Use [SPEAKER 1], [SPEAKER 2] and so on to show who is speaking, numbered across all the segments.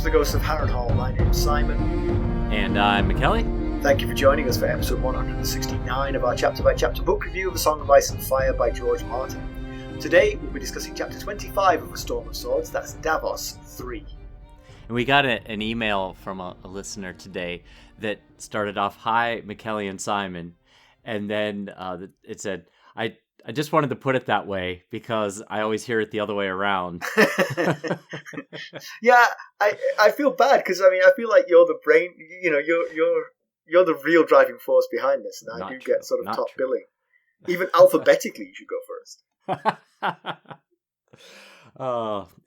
[SPEAKER 1] the Ghosts of Harrenhal. My name's Simon.
[SPEAKER 2] And I'm Mackelly.
[SPEAKER 1] Thank you for joining us for episode 169 of our chapter-by-chapter book review of The Song of Ice and Fire by George Martin. Today, we'll be discussing chapter 25 of A Storm of Swords, that's Davos 3.
[SPEAKER 2] And we got an email from a listener today that started off, "Hi, Mackelly and Simon." And then it said, I just wanted to put it that way because I always hear it the other way around.
[SPEAKER 1] Yeah, I feel bad because I feel like you're the brain. You know, you're the real driving force behind this, and I do get sort of top billing. Even alphabetically, you should go first.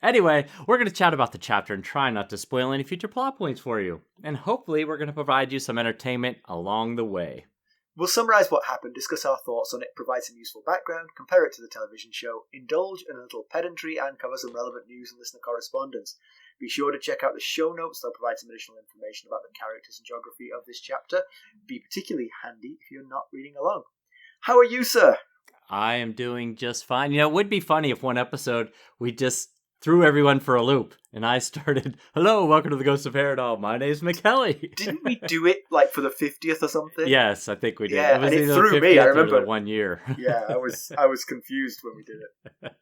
[SPEAKER 2] Anyway, we're going to chat about the chapter and try not to spoil any future plot points for you, and hopefully, we're going to provide you some entertainment along the way.
[SPEAKER 1] We'll summarise what happened, discuss our thoughts on it, provide some useful background, compare it to the television show, indulge in a little pedantry, and cover some relevant news and listener correspondence. Be sure to check out the show notes, they'll provide some additional information about the characters and geography of this chapter. Be particularly handy if you're not reading along. How are you, sir?
[SPEAKER 2] I am doing just fine. You know, it would be funny if one episode we just threw everyone for a loop, and I started, "Hello, welcome to the Ghosts of Harrenhal. My name's Mackelly."
[SPEAKER 1] Didn't we do it like for the 50th or something?
[SPEAKER 2] Yes, I think we did.
[SPEAKER 1] Yeah,
[SPEAKER 2] it was
[SPEAKER 1] and it
[SPEAKER 2] either
[SPEAKER 1] threw
[SPEAKER 2] the 50th
[SPEAKER 1] me. I
[SPEAKER 2] or
[SPEAKER 1] remember
[SPEAKER 2] the 1 year.
[SPEAKER 1] Yeah, I was confused when we did it.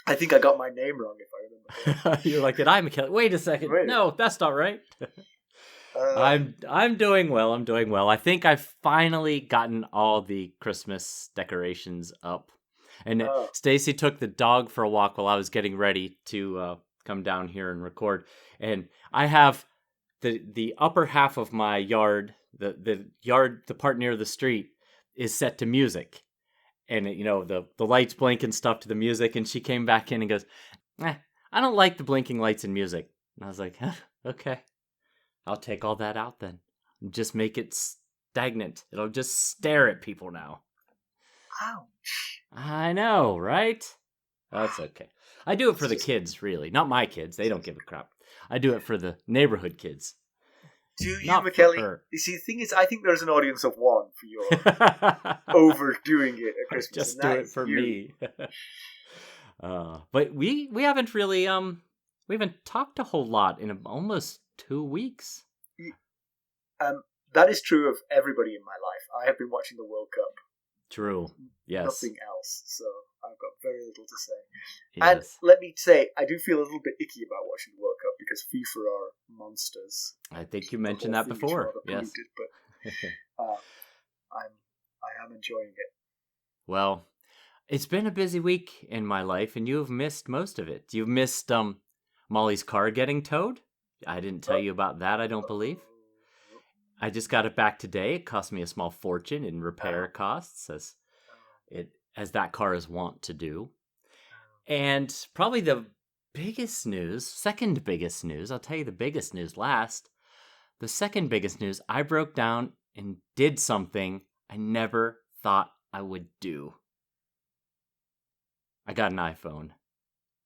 [SPEAKER 1] I think I got my name wrong, if I remember.
[SPEAKER 2] You're like, "Did I, Mackelly? Wait a second.
[SPEAKER 1] Wait.
[SPEAKER 2] No, that's not right." I'm doing well. I'm doing well. I think I've finally gotten all the Christmas decorations up. And Stacy took the dog for a walk while I was getting ready to come down here and record. And I have the upper half of my yard, the part near the street, is set to music. And, the lights blink and stuff to the music. And she came back in and goes, I don't like the blinking lights and music. And I was like, okay, I'll take all that out then. Just make it stagnant. It'll just stare at people now.
[SPEAKER 1] Ouch.
[SPEAKER 2] I know, right? That's okay. I do it for the kids, really. Not my kids. They don't give a crap. I do it for the neighborhood kids.
[SPEAKER 1] Do you,
[SPEAKER 2] Not
[SPEAKER 1] Mackelly? You see, the thing is, I think there's an audience of one for your overdoing it at Christmas.
[SPEAKER 2] Just do it for me. But we haven't really we haven't talked a whole lot in almost 2 weeks.
[SPEAKER 1] That is true of everybody in my life. I have been watching the World Cup.
[SPEAKER 2] True. Yes.
[SPEAKER 1] Nothing else. So I've got very little to say.
[SPEAKER 2] Yes.
[SPEAKER 1] And let me say, I do feel a little bit icky about watching the World Cup because FIFA are monsters.
[SPEAKER 2] I think you mentioned that before. Yes.
[SPEAKER 1] But I am enjoying it.
[SPEAKER 2] Well, it's been a busy week in my life, and you've missed most of it. You've missed Molly's car getting towed. I didn't tell you about that, I don't believe. I just got it back today. It cost me a small fortune in repair costs, as that car is wont to do. And probably the biggest news, second biggest news, I'll tell you the biggest news last. The second biggest news, I broke down and did something I never thought I would do. I got an iPhone.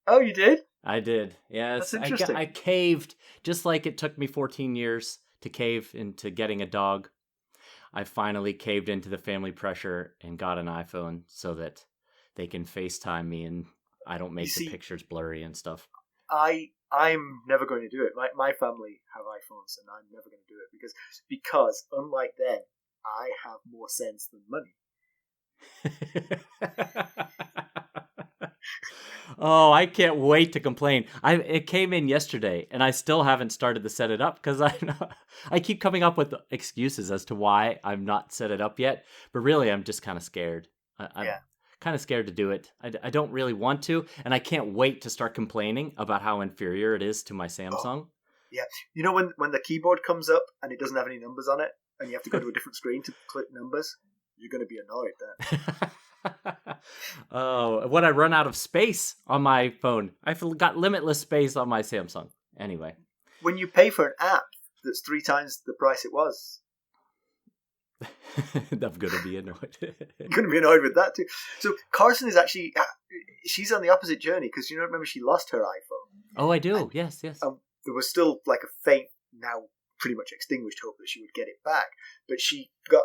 [SPEAKER 1] Oh, you did?
[SPEAKER 2] I did, yes.
[SPEAKER 1] That's interesting.
[SPEAKER 2] I caved, just like it took me 14 years to cave into getting a dog. I finally caved into the family pressure and got an iPhone so that they can FaceTime me and I don't make the pictures blurry and stuff.
[SPEAKER 1] I'm never going to do it. My family have iPhones and I'm never going to do it because unlike them, I have more sense than money.
[SPEAKER 2] Oh, I can't wait to complain. It came in yesterday, and I still haven't started to set it up because I keep coming up with excuses as to why I'm not set it up yet. But really, I'm just kind of scared. I'm kind of scared to do it. I don't really want to, and I can't wait to start complaining about how inferior it is to my Samsung.
[SPEAKER 1] Yeah, you know when the keyboard comes up and it doesn't have any numbers on it, and you have to go to a different screen to click numbers, you're going to be annoyed then.
[SPEAKER 2] Oh, when I run out of space on my phone, I've got limitless space on my Samsung. Anyway,
[SPEAKER 1] when you pay for an app that's 3 times the price it was,
[SPEAKER 2] I'm gonna be annoyed.
[SPEAKER 1] You're gonna be annoyed with that too. So Carson is actually she's on the opposite journey because remember she lost her iPhone.
[SPEAKER 2] Oh, I do. And, yes.
[SPEAKER 1] There was still like a faint, now pretty much extinguished hope that she would get it back, but she got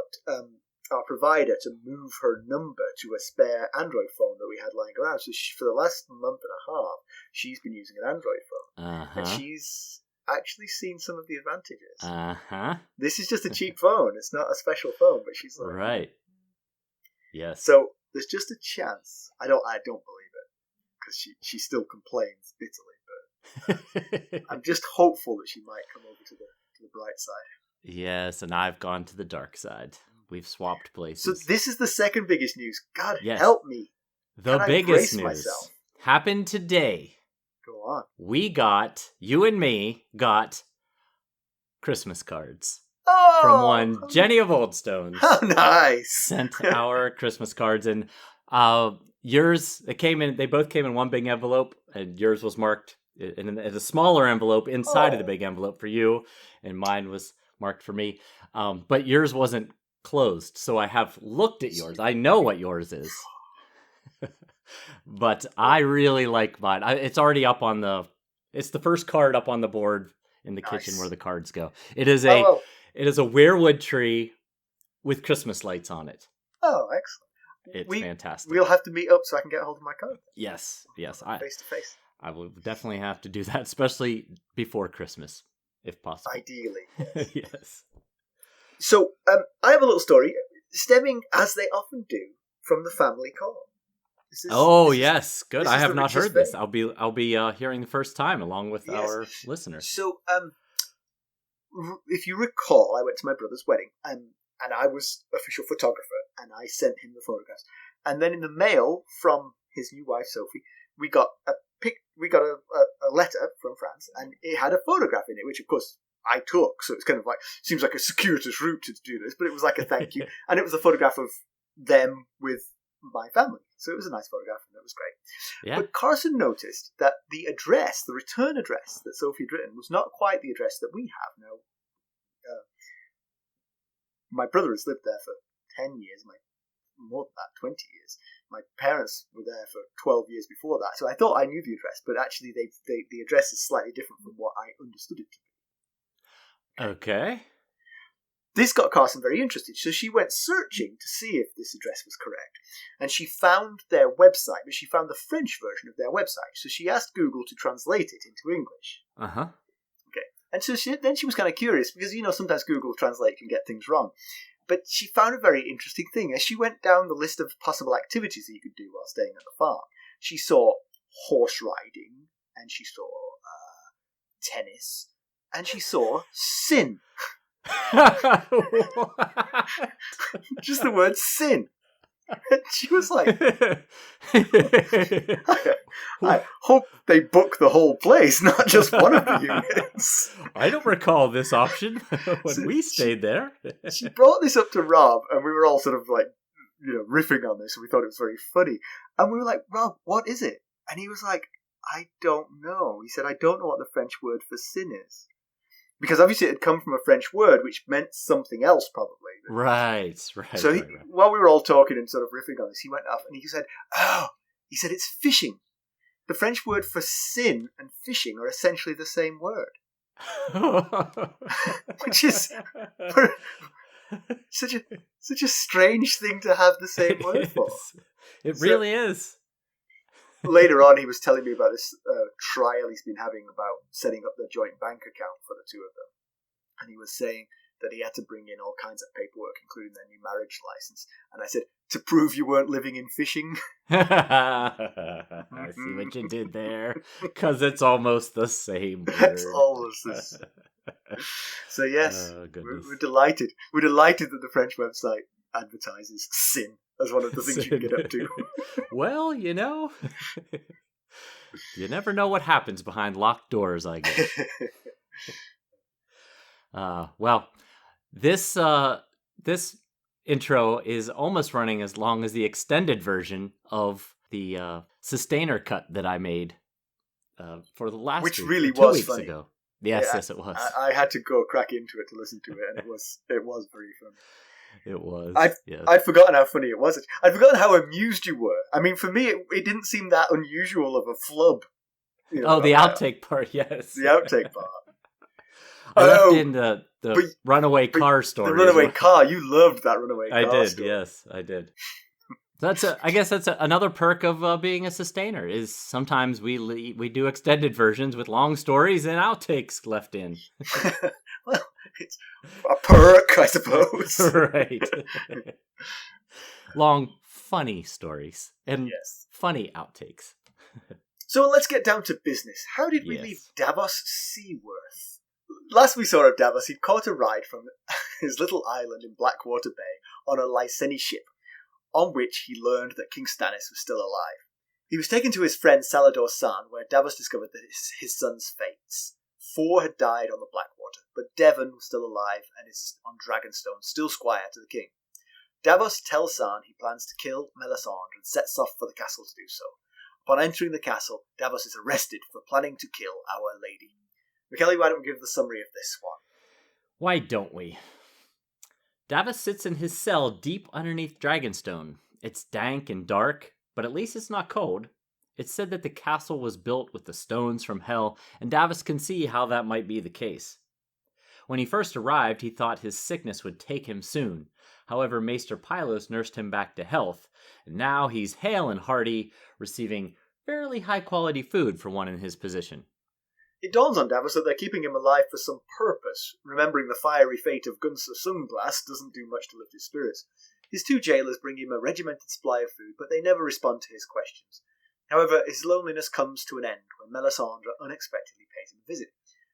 [SPEAKER 1] our provider to move her number to a spare Android phone that we had lying around. So for the last month and a half, she's been using an Android phone.
[SPEAKER 2] Uh-huh.
[SPEAKER 1] And she's actually seen some of the advantages.
[SPEAKER 2] Uh-huh.
[SPEAKER 1] This is just a cheap phone. It's not a special phone, but she's like...
[SPEAKER 2] Right. Yes.
[SPEAKER 1] So there's just a chance. I don't believe it, because she still complains bitterly, but I'm just hopeful that she might come over to the bright side.
[SPEAKER 2] Yes, and I've gone to the dark side. We've swapped places.
[SPEAKER 1] So this is the second biggest news. God help me.
[SPEAKER 2] The biggest news happened today.
[SPEAKER 1] Go on.
[SPEAKER 2] You and me got Christmas cards.
[SPEAKER 1] Oh!
[SPEAKER 2] From one Jenny of Oldstones.
[SPEAKER 1] How nice.
[SPEAKER 2] Sent our Christmas cards, and yours, they both came in one big envelope, and yours was marked in a smaller envelope inside of the big envelope for you, and mine was marked for me. But yours wasn't closed, so I have looked at yours. I know what yours is. But I really like mine. It's already up on it's the first card up on the board in the kitchen where the cards go. It is a weirwood tree with Christmas lights on it.
[SPEAKER 1] Oh, excellent.
[SPEAKER 2] It's fantastic.
[SPEAKER 1] We'll have to meet up so I can get a hold of my card.
[SPEAKER 2] Yes.
[SPEAKER 1] Face to face.
[SPEAKER 2] I will definitely have to do that, especially before Christmas, if possible.
[SPEAKER 1] Ideally.
[SPEAKER 2] Yes.
[SPEAKER 1] So, I have a little story, stemming, as they often do, from the family call.
[SPEAKER 2] Yes, good. I have not heard this. I'll be hearing the first time along with our listeners.
[SPEAKER 1] So, if you recall, I went to my brother's wedding, and I was official photographer, and I sent him the photographs. And then in the mail from his new wife Sophie, we got a letter from France, and it had a photograph in it, which of course I took. So it's kind of like, seems like a circuitous route to do this, but it was like a thank you, and it was a photograph of them with my family. So it was a nice photograph, and it was great. Yeah. But Carson noticed that the return address that Sophie had written, was not quite the address that we have now. My brother has lived there for 10 years, more than that, 20 years. My parents were there for 12 years before that, so I thought I knew the address, but actually the address is slightly different from what I understood it to be.
[SPEAKER 2] Okay.
[SPEAKER 1] This got Carson very interested, so she went searching to see if this address was correct. And she found their website, but she found the French version of their website. So she asked Google to translate it into English.
[SPEAKER 2] Uh-huh.
[SPEAKER 1] Okay. And so she was kind of curious, because, sometimes Google Translate can get things wrong. But she found a very interesting thing. As she went down the list of possible activities that you could do while staying at the farm, she saw horse riding, and she saw tennis, and she saw sin. Just the word sin. And she was like, I hope they book the whole place, not just one of the units.
[SPEAKER 2] I don't recall this option when we stayed there.
[SPEAKER 1] She brought this up to Rob, and we were all sort of like, riffing on this, and we thought it was very funny. And we were like, Rob, what is it? And he was like, I don't know. He said, I don't know what the French word for sin is. Because obviously it had come from a French word, which meant something else, probably.
[SPEAKER 2] Right.
[SPEAKER 1] So while we were all talking and sort of riffing on this, he went off and he said, it's fishing. The French word for sin and fishing are essentially the same word. Which is such a strange thing to have the same word for.
[SPEAKER 2] It really is.
[SPEAKER 1] Later on, he was telling me about this trial he's been having about setting up the joint bank account for the two of them. And he was saying that he had to bring in all kinds of paperwork, including their new marriage license. And I said, to prove you weren't living in fishing?
[SPEAKER 2] I see what you did there. Because it's almost the same word.
[SPEAKER 1] It's almost the same. So yes, we're delighted. We're delighted that the French website advertises sin as one of the things you can get up to.
[SPEAKER 2] Well, you never know what happens behind locked doors, I guess. Well, this intro is almost running as long as the extended version of the sustainer cut that I made for the last
[SPEAKER 1] which
[SPEAKER 2] week,
[SPEAKER 1] really
[SPEAKER 2] 2
[SPEAKER 1] was
[SPEAKER 2] weeks
[SPEAKER 1] funny.
[SPEAKER 2] ago. Yes, it was.
[SPEAKER 1] I had to go crack into it to listen to it, and it was very funny.
[SPEAKER 2] It was.
[SPEAKER 1] I'd forgotten how funny it was. I'd forgotten how amused you were. I mean, for me, it didn't seem that unusual of a flub.
[SPEAKER 2] The outtake part, yes.
[SPEAKER 1] The outtake part.
[SPEAKER 2] I left in the runaway car story.
[SPEAKER 1] The runaway car. You loved that runaway car
[SPEAKER 2] I did,
[SPEAKER 1] story.
[SPEAKER 2] yes, I did. I guess that's another perk of being a sustainer, is sometimes we do extended versions with long stories and outtakes left in.
[SPEAKER 1] Well, it's a perk, I suppose.
[SPEAKER 2] Right. Long, funny stories and funny outtakes.
[SPEAKER 1] So let's get down to business. How did we leave Davos Seaworth? Last we saw of Davos, he'd caught a ride from his little island in Blackwater Bay on a Lyseni ship, on which he learned that King Stannis was still alive. He was taken to his friend Salador San, where Davos discovered that his son's fates. 4 had died on the Blackwater, but Devon was still alive and is on Dragonstone, still squire to the king. Davos tells San he plans to kill Melisandre and sets off for the castle to do so. Upon entering the castle, Davos is arrested for planning to kill Our Lady. Mackelly, why don't we give the summary of this one?
[SPEAKER 2] Why don't we? Davos sits in his cell deep underneath Dragonstone. It's dank and dark, but at least it's not cold. It's said that the castle was built with the stones from hell, and Davos can see how that might be the case. When he first arrived, he thought his sickness would take him soon. However, Maester Pylos nursed him back to health, and now he's hale and hearty, receiving fairly high-quality food for one in his position.
[SPEAKER 1] It dawns on Davos that they're keeping him alive for some purpose. Remembering the fiery fate of Gunsa Sunglass doesn't do much to lift his spirits. His 2 jailers bring him a regimented supply of food, but they never respond to his questions. However, his loneliness comes to an end when Melisandre unexpectedly pays him a visit.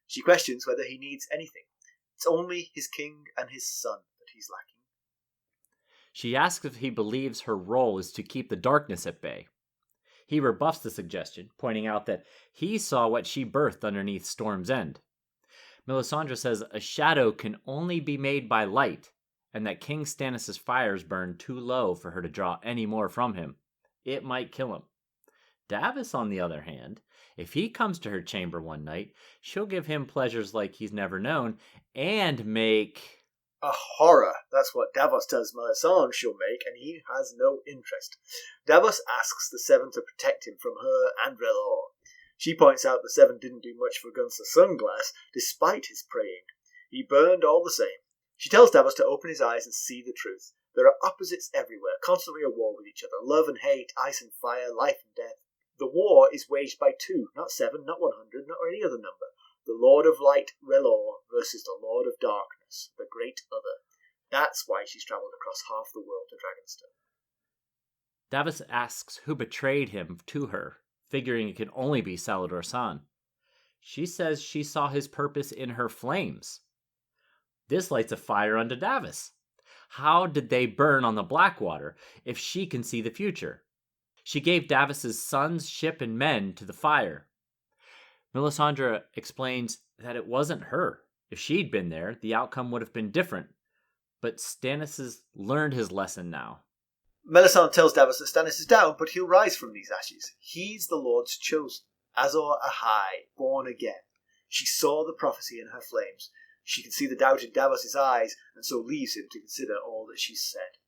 [SPEAKER 1] She questions whether he needs anything. It's only his king and his son that he's lacking.
[SPEAKER 2] She asks if he believes her role is to keep the darkness at bay. He rebuffs the suggestion, pointing out that he saw what she birthed underneath Storm's End. Melisandre says a shadow can only be made by light, and that King Stannis' fires burn too low for her to draw any more from him. It might kill him. Davos, on the other hand, if he comes to her chamber one night, she'll give him pleasures like he's never known, and make...
[SPEAKER 1] a horror. That's what Davos tells Melisandre she'll make, and he has no interest. Davos asks the 7 to protect him from her and Relor. She points out the 7 didn't do much for Gunsa Sunglass, despite his praying. He burned all the same. She tells Davos to open his eyes and see the truth. There are opposites everywhere, constantly at war with each other. Love and hate, ice and fire, life and death. The war is waged by 2, not 7, not 100, not any other number. The Lord of Light, Relor, versus the Lord of Darkness, the Great Other. That's why she's travelled across half the world to Dragonstone.
[SPEAKER 2] Davos asks who betrayed him to her, figuring it could only be Salador San. She says she saw his purpose in her flames. This lights a fire under Davos. How did they burn on the Blackwater if she can see the future? She gave Davos' sons, ship, and men to the fire. Melisandre explains that it wasn't her. If she'd been there, the outcome would have been different. But Stannis has learned his lesson now.
[SPEAKER 1] Melisandre tells Davos that Stannis is down, but he'll rise from these ashes. He's the Lord's chosen. Azor Ahai, born again. She saw the prophecy in her flames. She can see the doubt in Davos' eyes, and so leaves him to consider all that she's said.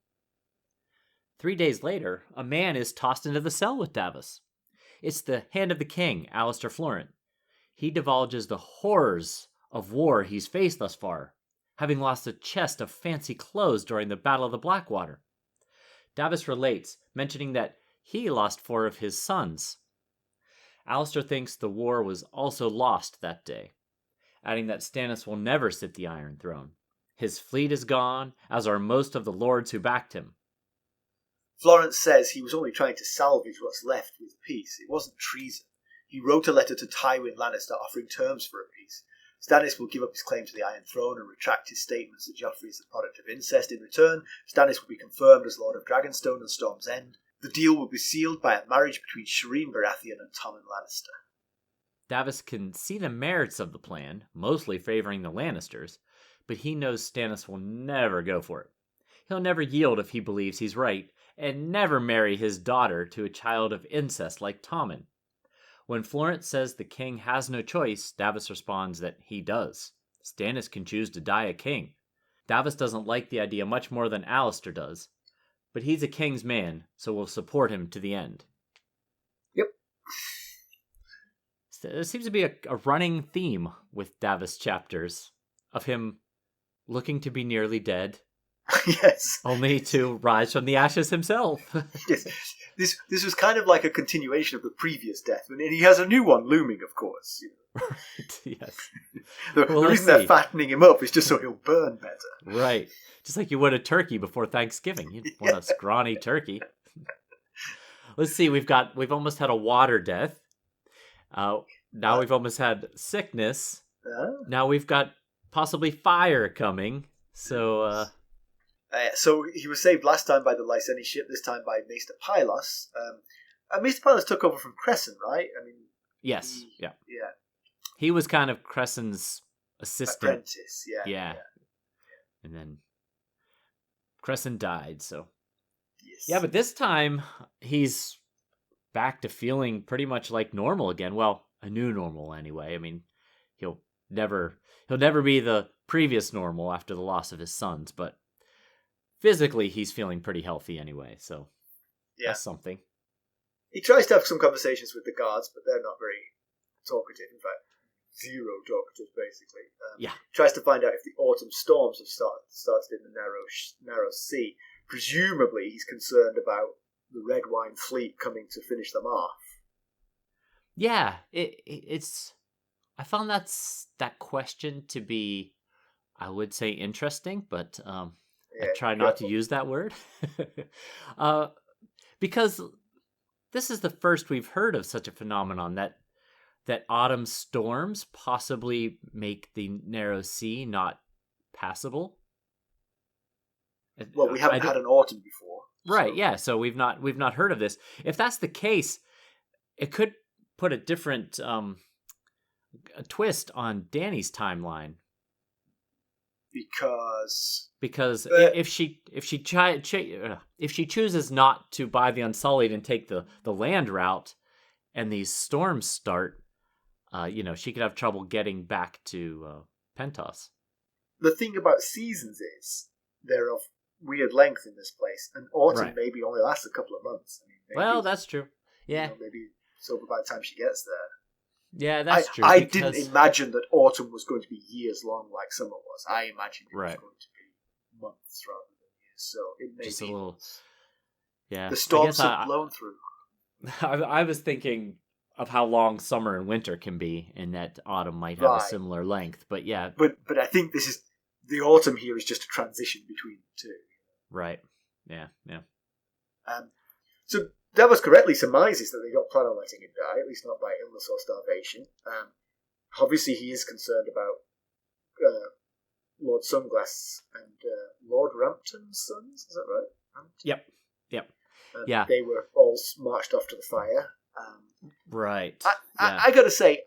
[SPEAKER 2] 3 days later, a man is tossed into the cell with Davos. It's the Hand of the King, Alester Florent. He divulges the horrors of war he's faced thus far, having lost a chest of fancy clothes during the Battle of the Blackwater. Davos relates, mentioning that he lost 4 of his sons. Alester thinks the war was also lost that day, adding that Stannis will never sit the Iron Throne. His fleet is gone, as are most of the lords who backed him.
[SPEAKER 1] Florent says he was only trying to salvage what's left with peace. It wasn't treason. He wrote a letter to Tywin Lannister offering terms for a peace. Stannis will give up his claim to the Iron Throne and retract his statements that Joffrey is the product of incest. In return, Stannis will be confirmed as Lord of Dragonstone and Storm's End. The deal will be sealed by a marriage between Shireen Baratheon and Tommen Lannister.
[SPEAKER 2] Davos can see the merits of the plan, mostly favoring the Lannisters, but he knows Stannis will never go for it. He'll never yield if he believes he's right, and never marry his daughter to a child of incest like Tommen. When Florent says the king has no choice, Davos responds that he does. Stannis can choose to die a king. Davos doesn't like the idea much more than Alester does, but he's a king's man, so will support him to the end.
[SPEAKER 1] Yep.
[SPEAKER 2] There seems to be a running theme with Davos chapters of him looking to be nearly dead,
[SPEAKER 1] Yes.
[SPEAKER 2] Only to rise from the ashes himself.
[SPEAKER 1] Yes. This was kind of like a continuation of the previous death, and he has a new one looming, of course.
[SPEAKER 2] Right, yes.
[SPEAKER 1] The reason they're fattening him up is just so he'll burn better.
[SPEAKER 2] Right. Just like you would a turkey before Thanksgiving. You'd want a scrawny turkey. Let's see, we've almost had a water death. Now we've almost had sickness. Now we've got possibly fire coming. So
[SPEAKER 1] so he was saved last time by the Lyseni ship, this time by Maester Pylos. Maester Pylos took over from Crescent, right? I mean,
[SPEAKER 2] yes,
[SPEAKER 1] yeah.
[SPEAKER 2] He was kind of Crescent's assistant.
[SPEAKER 1] Apprentice, yeah.
[SPEAKER 2] And then Crescent died, so...
[SPEAKER 1] Yes.
[SPEAKER 2] Yeah, but this time, he's back to feeling pretty much like normal again. Well, a new normal anyway. I mean, he'll never be the previous normal after the loss of his sons, but physically he's feeling pretty healthy anyway, so that's something.
[SPEAKER 1] He tries to have some conversations with the guards, but they're not very talkative. In fact, zero talkative, basically. Tries to find out if the autumn storms have started in the narrow sea. Presumably, he's concerned about the Red Wine fleet coming to finish them off.
[SPEAKER 2] Yeah, it's. I found that question to be, I would say, interesting, but I try not to use that word, because this is the first we've heard of such a phenomenon that autumn storms possibly make the narrow sea not passable.
[SPEAKER 1] Well, we haven't had an autumn before,
[SPEAKER 2] right? So. Yeah, so we've not heard of this. If that's the case, it could put a different a twist on Dany's timeline.
[SPEAKER 1] Because
[SPEAKER 2] if she chooses not to buy the Unsullied and take the land route, and these storms start, she could have trouble getting back to Pentos.
[SPEAKER 1] The thing about seasons is they're of weird length in this place, and autumn maybe only lasts a couple of months. I mean,
[SPEAKER 2] well, that's true. Yeah,
[SPEAKER 1] maybe it's over by the time she gets there.
[SPEAKER 2] Yeah, that's true.
[SPEAKER 1] I didn't imagine that autumn was going to be years long like summer was. I imagined it was going to be months rather than years. So it may
[SPEAKER 2] just
[SPEAKER 1] be
[SPEAKER 2] a little. Yeah,
[SPEAKER 1] the storms have blown through.
[SPEAKER 2] I was thinking of how long summer and winter can be, and that autumn might have a similar length. But yeah,
[SPEAKER 1] but I think this is the autumn here is just a transition between the two.
[SPEAKER 2] Right. Yeah.
[SPEAKER 1] So Davos correctly surmises that they don't plan on letting him die, at least not by illness or starvation. Obviously, he is concerned about Lord Sunglass and Lord Rampton's sons. Is that right? Rampton?
[SPEAKER 2] Yep.
[SPEAKER 1] They were all marched off to the fire.
[SPEAKER 2] Right.
[SPEAKER 1] I gotta say,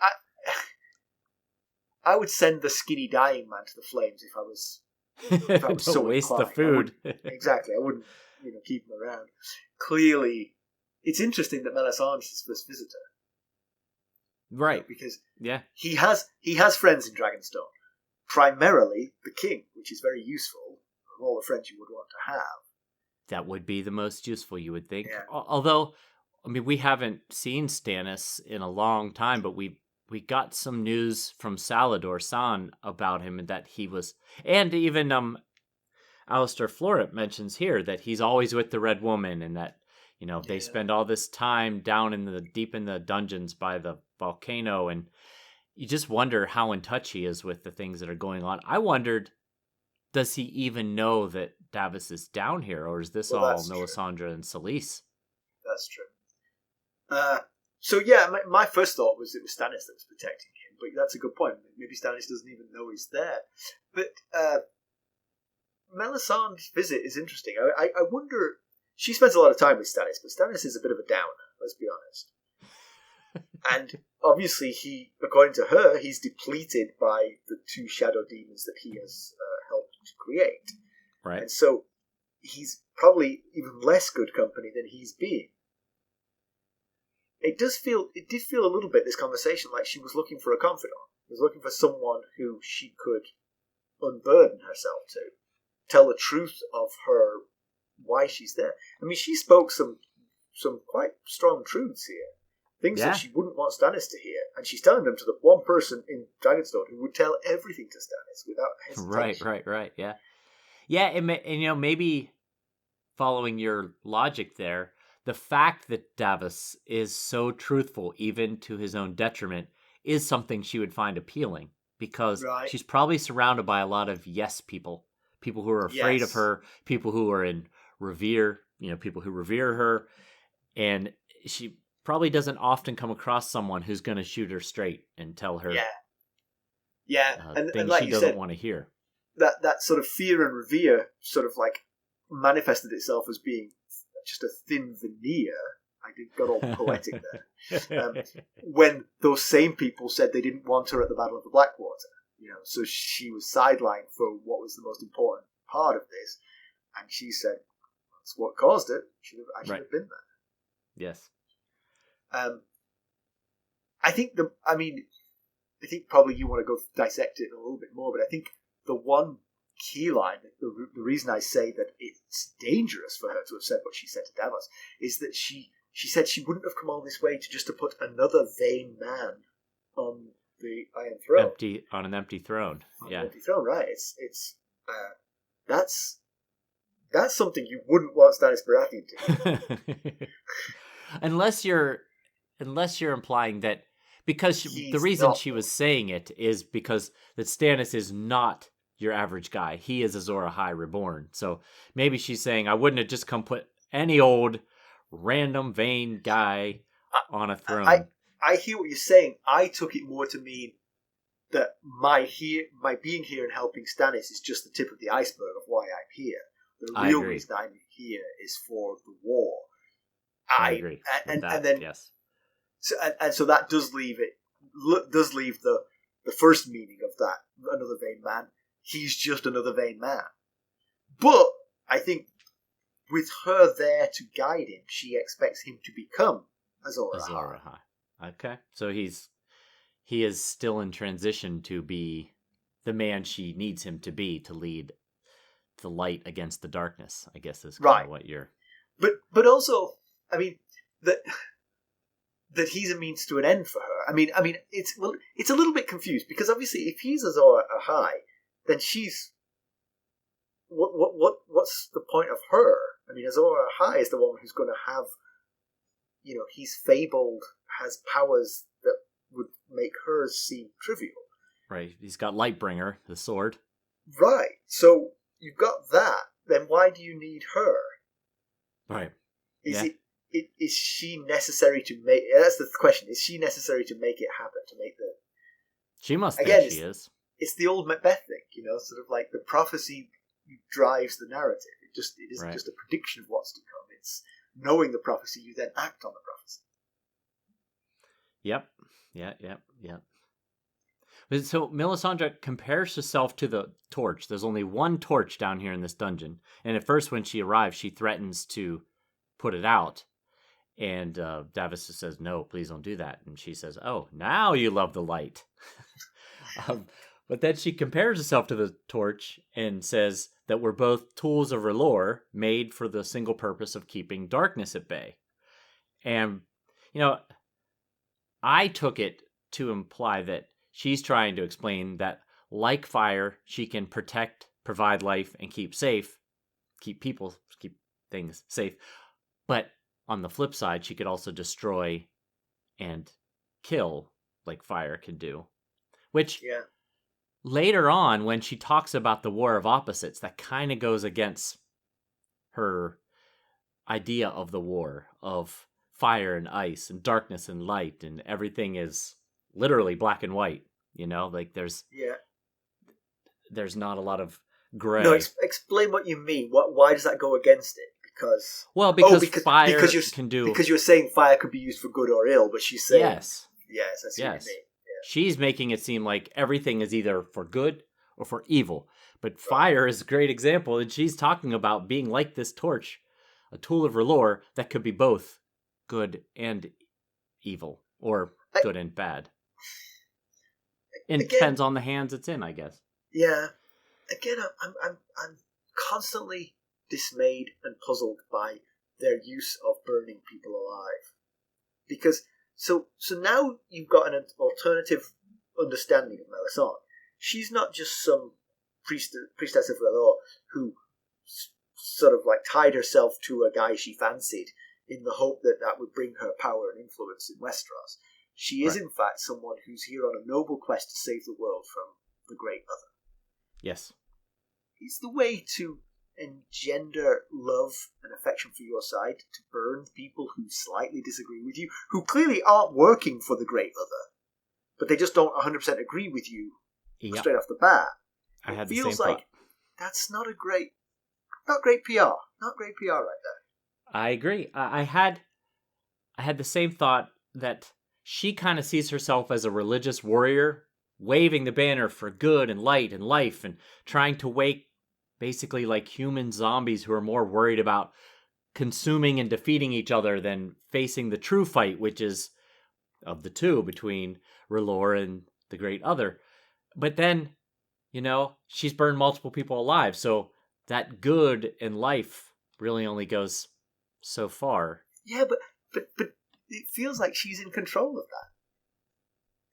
[SPEAKER 1] I would send the skinny dying man to the flames if I was so
[SPEAKER 2] waste
[SPEAKER 1] inclined.
[SPEAKER 2] the food.
[SPEAKER 1] Exactly. I wouldn't, keep him around. Clearly, it's interesting that Melisandre is his first visitor.
[SPEAKER 2] Right.
[SPEAKER 1] Because
[SPEAKER 2] he
[SPEAKER 1] has friends in Dragonstone. Primarily the king, which is very useful. Of all the friends you would want to have.
[SPEAKER 2] That would be the most useful, you would think.
[SPEAKER 1] Yeah.
[SPEAKER 2] Although, I mean, we haven't seen Stannis in a long time, but we got some news from Salladhor Saan about him, and that he was, and even Alester Florent mentions here that he's always with the Red Woman, and that they spend all this time down deep in the dungeons by the volcano, and you just wonder how in touch he is with the things that are going on. I wondered, does he even know that Davos is down here, or is this all Melisandre and Selyse?
[SPEAKER 1] That's true. So yeah, my first thought was it was Stannis that was protecting him, but that's a good point. Maybe Stannis doesn't even know he's there. But Melisandre's visit is interesting. I wonder. She spends a lot of time with Stannis, but Stannis is a bit of a downer. Let's be honest. And obviously, according to her, he's depleted by the two shadow demons that he has helped to create.
[SPEAKER 2] Right.
[SPEAKER 1] And so he's probably even less good company than he's being. It did feel a little bit, this conversation, like she was looking for a confidant. She was looking for someone who she could unburden herself to, tell the truth of her, why she's there. I mean, she spoke some quite strong truths here. Things that she wouldn't want Stannis to hear. And she's telling them to the one person in Dragonstone who would tell everything to Stannis without hesitation.
[SPEAKER 2] Right, yeah. Yeah, and maybe following your logic there, the fact that Davos is so truthful, even to his own detriment, is something she would find appealing because she's probably surrounded by a lot of yes people who are afraid of her, people who are in revere, people who revere her, and she probably doesn't often come across someone who's going to shoot her straight and tell her things
[SPEAKER 1] like
[SPEAKER 2] she doesn't want to hear.
[SPEAKER 1] That sort of fear and revere sort of like manifested itself as being just a thin veneer. I got all poetic there. When those same people said they didn't want her at the Battle of the Blackwater, so she was sidelined for what was the most important part of this, and she said, "That's what caused it. I should have been there."
[SPEAKER 2] Yes.
[SPEAKER 1] I think probably you want to go dissect it a little bit more, but I think the one key line, the reason I say that it's dangerous for her to have said what she said to Davos, is that she said she wouldn't have come all this way to put another vain man on the Iron Throne.
[SPEAKER 2] On an empty throne.
[SPEAKER 1] An empty throne, right. That's something you wouldn't want Stannis Baratheon to do.
[SPEAKER 2] Unless you're implying that because the reason she was saying it is because that Stannis is not your average guy. He is Azor Ahai reborn. So maybe she's saying, I wouldn't have just come put any old random vain guy on a throne.
[SPEAKER 1] I hear what you're saying. I took it more to mean that my being here and helping Stannis is just the tip of the iceberg of why I'm here. The real reason I'm here is for the war.
[SPEAKER 2] I agree. And then yes.
[SPEAKER 1] So that does leave the first meaning of that, another vain man. He's just another vain man. But I think with her there to guide him, she expects him to become Azor Ahai.
[SPEAKER 2] Okay. So he is still in transition to be the man she needs him to be to lead the light against the darkness, I guess is kind of what you're...
[SPEAKER 1] But also, I mean, that he's a means to an end for her. I mean, it's a little bit confused because obviously if he's Azor Ahai, then she's what's the point of her? I mean, Azor Ahai is the one who's going to have, he's fabled, has powers that would make hers seem trivial.
[SPEAKER 2] Right. He's got Lightbringer, the sword.
[SPEAKER 1] Right. So you've got that. Then why do you need her?
[SPEAKER 2] Right.
[SPEAKER 1] Is she necessary to make? That's the question. Is she necessary to make it happen? To make the?
[SPEAKER 2] She must think she is.
[SPEAKER 1] It's the old Macbeth thing, sort of like the prophecy drives the narrative. It isn't just a prediction of what's to come. It's knowing the prophecy, you then act on the prophecy.
[SPEAKER 2] Yep. Yeah. So Melisandre compares herself to the torch. There's only one torch down here in this dungeon. And at first when she arrives, she threatens to put it out. And Davos says, no, please don't do that. And she says, oh, now you love the light. But then she compares herself to the torch and says that we're both tools of R'hllor made for the single purpose of keeping darkness at bay. And, I took it to imply that she's trying to explain that, like fire, she can protect, provide life, and keep things safe. But on the flip side, she could also destroy and kill, like fire can do. Which, later on, when she talks about the War of Opposites, that kind of goes against her idea of the war, of fire and ice and darkness and light, and everything is literally black and white. Like there's not a lot of gray.
[SPEAKER 1] No, explain what you mean. Why does that go against it? Because
[SPEAKER 2] fire can do.
[SPEAKER 1] Because you're saying fire could be used for good or ill, but she's saying
[SPEAKER 2] yes,
[SPEAKER 1] I see what you mean. Yeah.
[SPEAKER 2] She's making it seem like everything is either for good or for evil. But fire is a great example, and she's talking about being like this torch, a tool of R'hllor that could be both good and evil, or good and bad. It depends on the hands it's in, I guess.
[SPEAKER 1] Yeah. Again, I'm constantly dismayed and puzzled by their use of burning people alive, because so now you've got an alternative understanding of Melisandre. She's not just some priestess of R'hllor, who sort of like tied herself to a guy she fancied in the hope that that would bring her power and influence in Westeros. She is, in fact, someone who's here on a noble quest to save the world from the Great Other.
[SPEAKER 2] Yes.
[SPEAKER 1] Is the way to engender love and affection for your side to burn people who slightly disagree with you, who clearly aren't working for the Great Other, but they just don't 100% agree with you straight off the bat?
[SPEAKER 2] I had
[SPEAKER 1] it
[SPEAKER 2] the
[SPEAKER 1] feels
[SPEAKER 2] same
[SPEAKER 1] like
[SPEAKER 2] thought.
[SPEAKER 1] That's not great PR. Not great PR right there.
[SPEAKER 2] I agree. I had the same thought that she kind of sees herself as a religious warrior, waving the banner for good and light and life, and trying to wake basically like human zombies who are more worried about consuming and defeating each other than facing the true fight, which is of the two between R'hllor and the Great Other. But then, she's burned multiple people alive, so that good in life really only goes so far.
[SPEAKER 1] Yeah, but it feels like she's in control of that.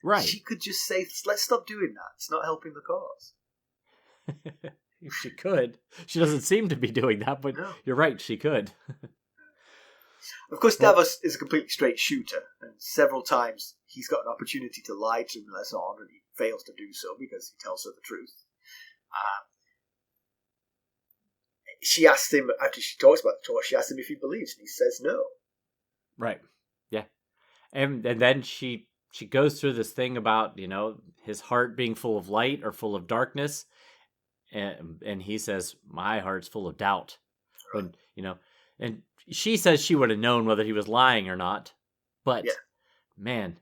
[SPEAKER 2] Right.
[SPEAKER 1] She could just say, let's stop doing that. It's not helping the cause.
[SPEAKER 2] If she could. She doesn't seem to be doing that, but no. You're right, she could.
[SPEAKER 1] Of course, Davos is a completely straight shooter, and several times he's got an opportunity to lie to Melisandre, and he fails to do so because he tells her the truth. She asks him, after she talks about the torch, she asks him if he believes, and he says no.
[SPEAKER 2] Right. Yeah. And then she goes through this thing about, his heart being full of light or full of darkness. And he says, my heart's full of doubt. Right. When, and she says she would have known whether he was lying or not. But, man,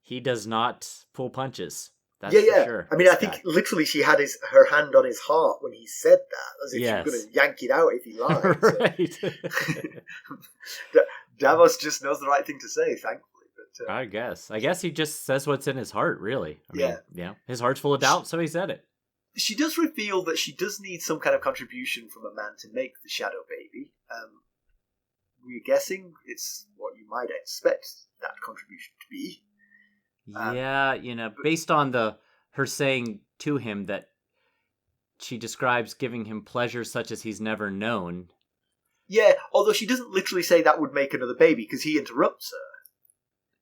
[SPEAKER 2] he does not pull punches. That's for sure.
[SPEAKER 1] I mean, I think literally she had her hand on his heart when he said that, as if she was going to yank it out if he lied. Right. Davos just knows the right thing to say, thankfully. But,
[SPEAKER 2] I guess he just says what's in his heart, really. I mean, his heart's full of doubt, so he said it.
[SPEAKER 1] She does reveal that she does need some kind of contribution from a man to make the Shadow Baby. We're guessing it's what you might expect that contribution to be.
[SPEAKER 2] Based on her saying to him that she describes giving him pleasure such as he's never known.
[SPEAKER 1] Yeah, although she doesn't literally say that would make another baby, because he interrupts her.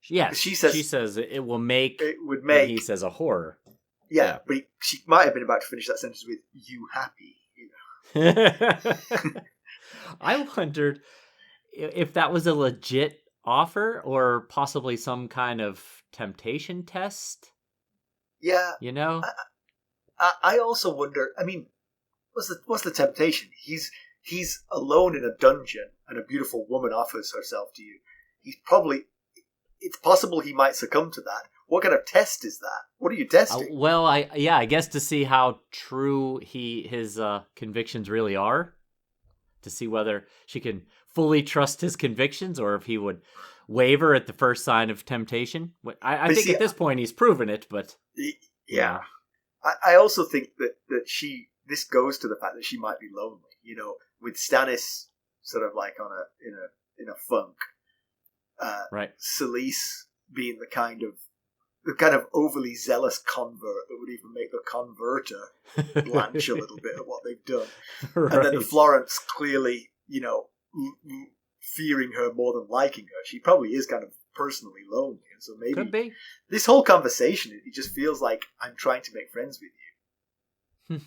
[SPEAKER 2] Yes, she says it would make, and he says a horror.
[SPEAKER 1] Yeah, but she might have been about to finish that sentence with, you happy,
[SPEAKER 2] I wondered if that was a legit offer or possibly some kind of temptation test.
[SPEAKER 1] Yeah. I also wonder, I mean, what's the temptation? He's alone in a dungeon and a beautiful woman offers herself to you. It's possible he might succumb to that. What kind of test is that? What are you testing?
[SPEAKER 2] I guess to see how true his convictions really are. To see whether she can fully trust his convictions or if he would waver at the first sign of temptation. I think at this point he's proven it, but...
[SPEAKER 1] Yeah. I also think that this goes to the fact that she might be lonely. With Stannis sort of like in a funk.
[SPEAKER 2] Right.
[SPEAKER 1] Selyse being the kind of overly zealous convert that would even make the converter blanch a little bit at what they've done. Right. And then the Florents clearly, fearing her more than liking her. She probably is kind of personally lonely. And so maybe
[SPEAKER 2] could be.
[SPEAKER 1] This whole conversation, it just feels like I'm trying to make friends with you.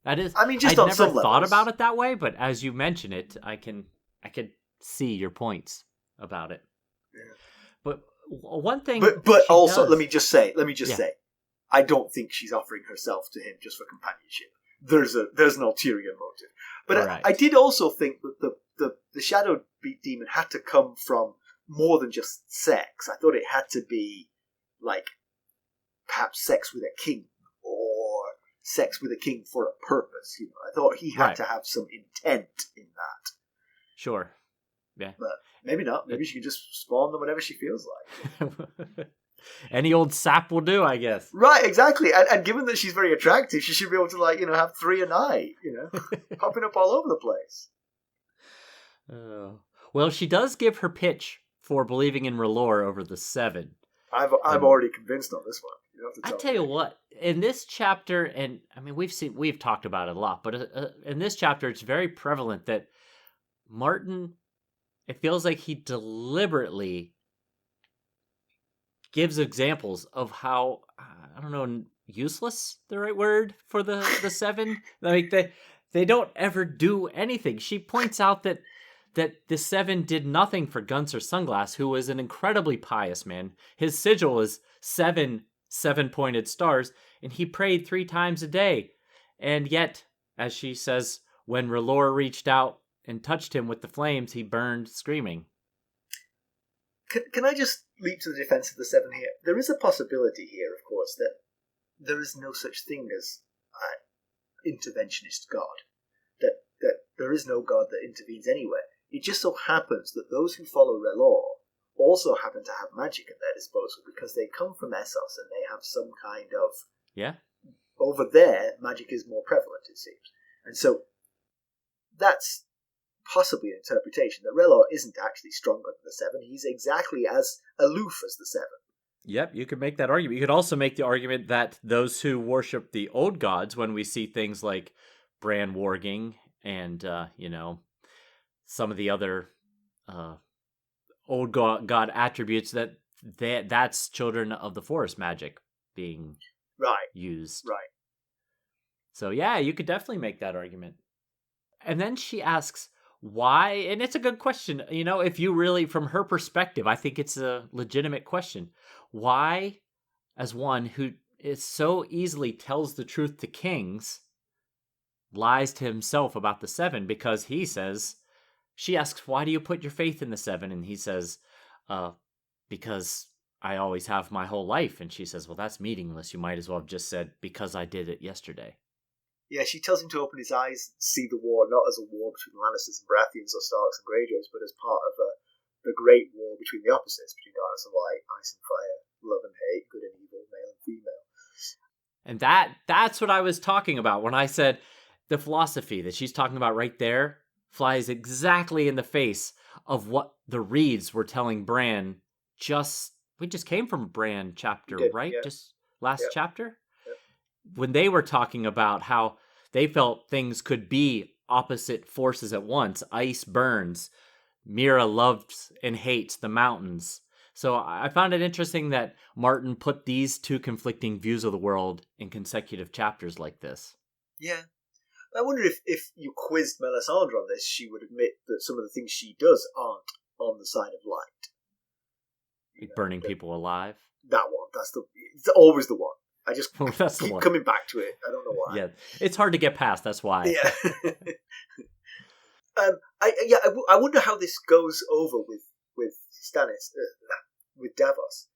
[SPEAKER 2] That is.
[SPEAKER 1] I mean, just
[SPEAKER 2] I
[SPEAKER 1] on some
[SPEAKER 2] never
[SPEAKER 1] levels.
[SPEAKER 2] thought about it that way, but as you mention it, I can see your points about it. Yeah. But one thing,
[SPEAKER 1] but also, let me just say, I don't think she's offering herself to him just for companionship. There's an ulterior motive. But right. I did also think that the Shadow Demon had to come from more than just sex. I thought it had to be like perhaps sex with a king or sex with a king for a purpose. I thought he had to have some intent in that.
[SPEAKER 2] Sure. Yeah.
[SPEAKER 1] But maybe not. Maybe she can just spawn them whenever she feels like.
[SPEAKER 2] Any old sap will do, I guess.
[SPEAKER 1] Right, exactly. And given that she's very attractive, she should be able to have 3 a night, popping up all over the place.
[SPEAKER 2] Well, she does give her pitch for believing in R'hllor over the 7.
[SPEAKER 1] I'm already convinced on this one.
[SPEAKER 2] I tell you what, in this chapter, and I mean we've talked about it a lot, but in this chapter, it's very prevalent that Martin. It feels like he deliberately gives examples of how, I don't know, useless the right word for the seven. Like they don't ever do anything. She points out that the seven did nothing for Gunther Sunglass, who was an incredibly pious man. His sigil is seven-pointed stars, and he prayed 3 times a day. And yet, as she says, when R'hllor reached out and touched him with the flames, he burned screaming.
[SPEAKER 1] Can I just leap to the defense of the seven here? There is a possibility here, of course, that there is no such thing as an interventionist god. That there is no god that intervenes anywhere. It just so happens that those who follow R'hllor also happen to have magic at their disposal because they come from Essos and they have some kind of...
[SPEAKER 2] Yeah.
[SPEAKER 1] Over there, magic is more prevalent, it seems. And so that's possibly an interpretation that R'hllor isn't actually stronger than the seven. He's exactly as aloof as the seven.
[SPEAKER 2] Yep, you could make that argument. You could also make the argument that those who worship the old gods, when we see things like Bran warging and, some of the other old god attributes, that's children of the forest magic being used.
[SPEAKER 1] Right.
[SPEAKER 2] So, yeah, you could definitely make that argument. And then she asks why, and it's a good question. If you really, from her perspective, I think it's a legitimate question. Why, as one who is so easily tells the truth to kings, lies to himself about the seven? Because he says, she asks, why do you put your faith in the seven? And he says, because I always have my whole life. And she says, well, that's meaningless. You might as well have just said, because I did it yesterday.
[SPEAKER 1] Yeah, she tells him to open his eyes and see the war not as a war between Lannisters and Baratheons or Starks and Greyjoys, but as part of the great war between the opposites, between darkness and light, ice and fire, love and hate, good and evil, male and female.
[SPEAKER 2] And that's what I was talking about when I said the philosophy that she's talking about right there flies exactly in the face of what the Reeds were telling Bran. We just came from a Bran chapter, right? Yeah. Just last chapter? When they were talking about how they felt things could be opposite forces at once. Ice burns. Mira loves and hates the mountains. So I found it interesting that Martin put these two conflicting views of the world in consecutive chapters like this.
[SPEAKER 1] Yeah. I wonder if you quizzed Melisandre on this, she would admit that some of the things she does aren't on the side of light.
[SPEAKER 2] Burning people alive?
[SPEAKER 1] That one. It's always the one. I just keep coming back to it. I don't know why.
[SPEAKER 2] Yeah, it's hard to get past. That's why.
[SPEAKER 1] Yeah. I wonder how this goes over with Stannis, with Davos,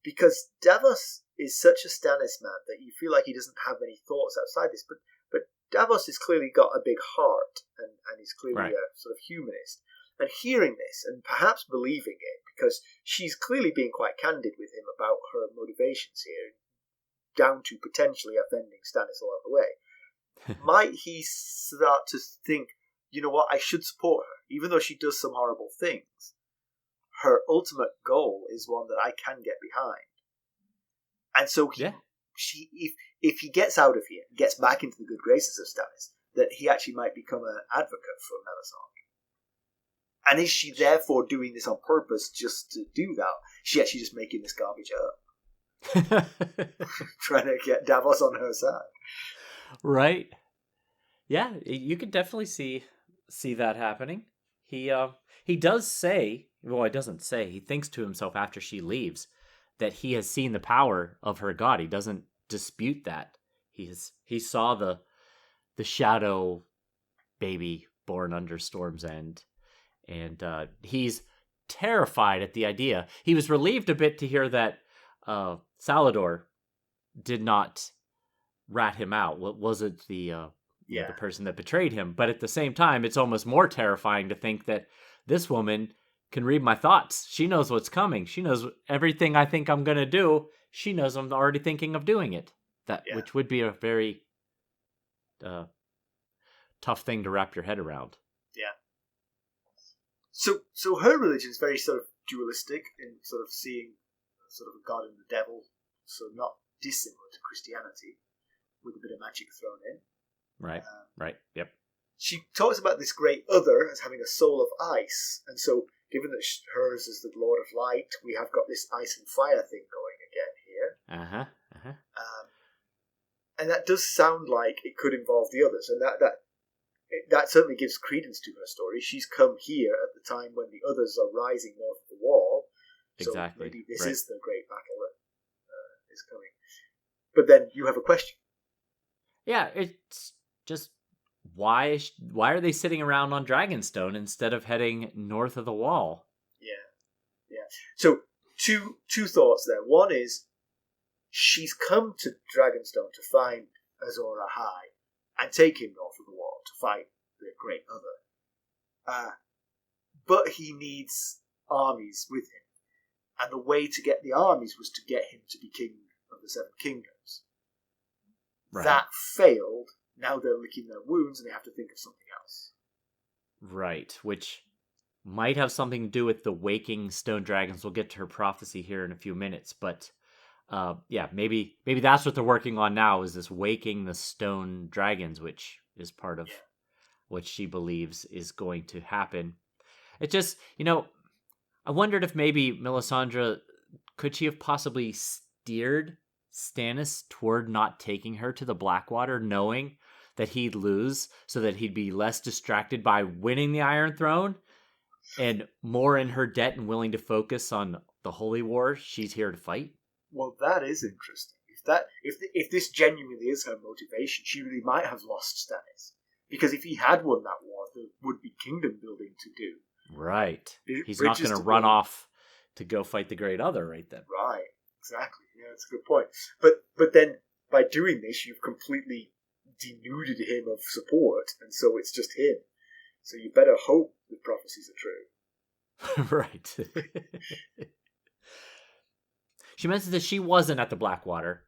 [SPEAKER 1] because Davos is such a Stannis man that you feel like he doesn't have any thoughts outside this. But Davos has clearly got a big heart, and he's clearly a sort of humanist. And hearing this and perhaps believing it, because she's clearly being quite candid with him about her motivations here, down to potentially offending Stannis along the way, might he start to think, you know what, I should support her, even though she does some horrible things. Her ultimate goal is one that I can get behind. And so if he gets out of here and gets back into the good graces of Stannis, that he actually might become an advocate for Melisandre. And is she therefore doing this on purpose just to do that? She actually just making this garbage up. Trying to get Davos on her side.
[SPEAKER 2] Right. Yeah, you could definitely see that happening. He does say, well, he doesn't say, he thinks to himself after she leaves that he has seen the power of her god. He doesn't dispute that. He saw the shadow baby born under Storm's End, and he's terrified at the idea. He was relieved a bit to hear that Salador did not rat him out. What was it? The person that betrayed him. But at the same time, it's almost more terrifying to think that this woman can read my thoughts. She knows what's coming. She knows everything I think I'm going to do. She knows I'm already thinking of doing it. Which would be a very tough thing to wrap your head around.
[SPEAKER 1] Yeah. So her religion is very sort of dualistic in sort of seeing sort of a god and the devil, so not dissimilar to Christianity, with a bit of magic thrown in.
[SPEAKER 2] Right, yep.
[SPEAKER 1] She talks about this great other as having a soul of ice, and so given that hers is the Lord of Light, we have got this ice and fire thing going again here. And that does sound like it could involve the others, and that certainly gives credence to her story. She's come here at the time when the others are rising north of the wall.
[SPEAKER 2] Exactly.
[SPEAKER 1] So maybe this is the great battle that is coming. But then you have a question.
[SPEAKER 2] Yeah, it's just why are they sitting around on Dragonstone instead of heading north of the wall?
[SPEAKER 1] Yeah. So two thoughts there. One is she's come to Dragonstone to find Azor Ahai and take him north of the wall to fight the Great Other. But he needs armies with him. And the way to get the armies was to get him to be king of the Seven Kingdoms. Right. That failed. Now they're licking their wounds and they have to think of something else.
[SPEAKER 2] Right, which might have something to do with the waking stone dragons. We'll get to her prophecy here in a few minutes, but maybe that's what they're working on now, is this waking the stone dragons, which is part of what she believes is going to happen. It just, I wondered if maybe Melisandre, could she have possibly steered Stannis toward not taking her to the Blackwater, knowing that he'd lose, so that he'd be less distracted by winning the Iron Throne and more in her debt and willing to focus on the Holy War she's here to fight?
[SPEAKER 1] Well, that is interesting. If this genuinely is her motivation, she really might have lost Stannis. Because if he had won that war, there would be kingdom building to do.
[SPEAKER 2] Right. He's not going to run off to go fight the Great Other right then.
[SPEAKER 1] Right. Exactly. Yeah, that's a good point. But then by doing this, you've completely denuded him of support, and so it's just him. So you better hope the prophecies are
[SPEAKER 2] true. Right. She mentions that she wasn't at the Blackwater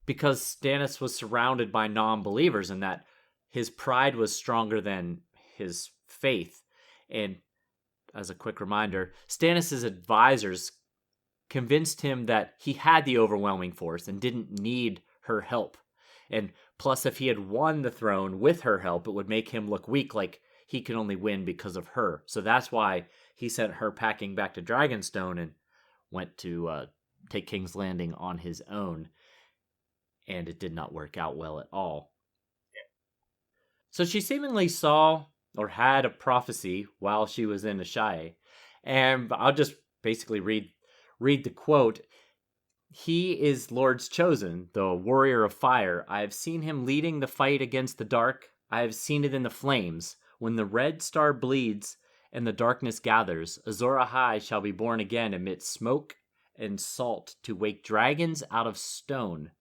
[SPEAKER 2] because Stannis was surrounded by non-believers, and that his pride was stronger than his faith. And as a quick reminder, Stannis' advisors convinced him that he had the overwhelming force and didn't need her help. And plus, if he had won the throne with her help, it would make him look weak, like he could only win because of her. So that's why he sent her packing back to Dragonstone and went to take King's Landing on his own. And it did not work out well at all. Yeah. So she seemingly saw or had a prophecy while she was in Asshai. And I'll just basically read the quote. "He is Lord's chosen, the warrior of fire. I have seen him leading the fight against the dark. I have seen it in the flames. When the red star bleeds and the darkness gathers, Azor Ahai shall be born again amidst smoke and salt to wake dragons out of stone.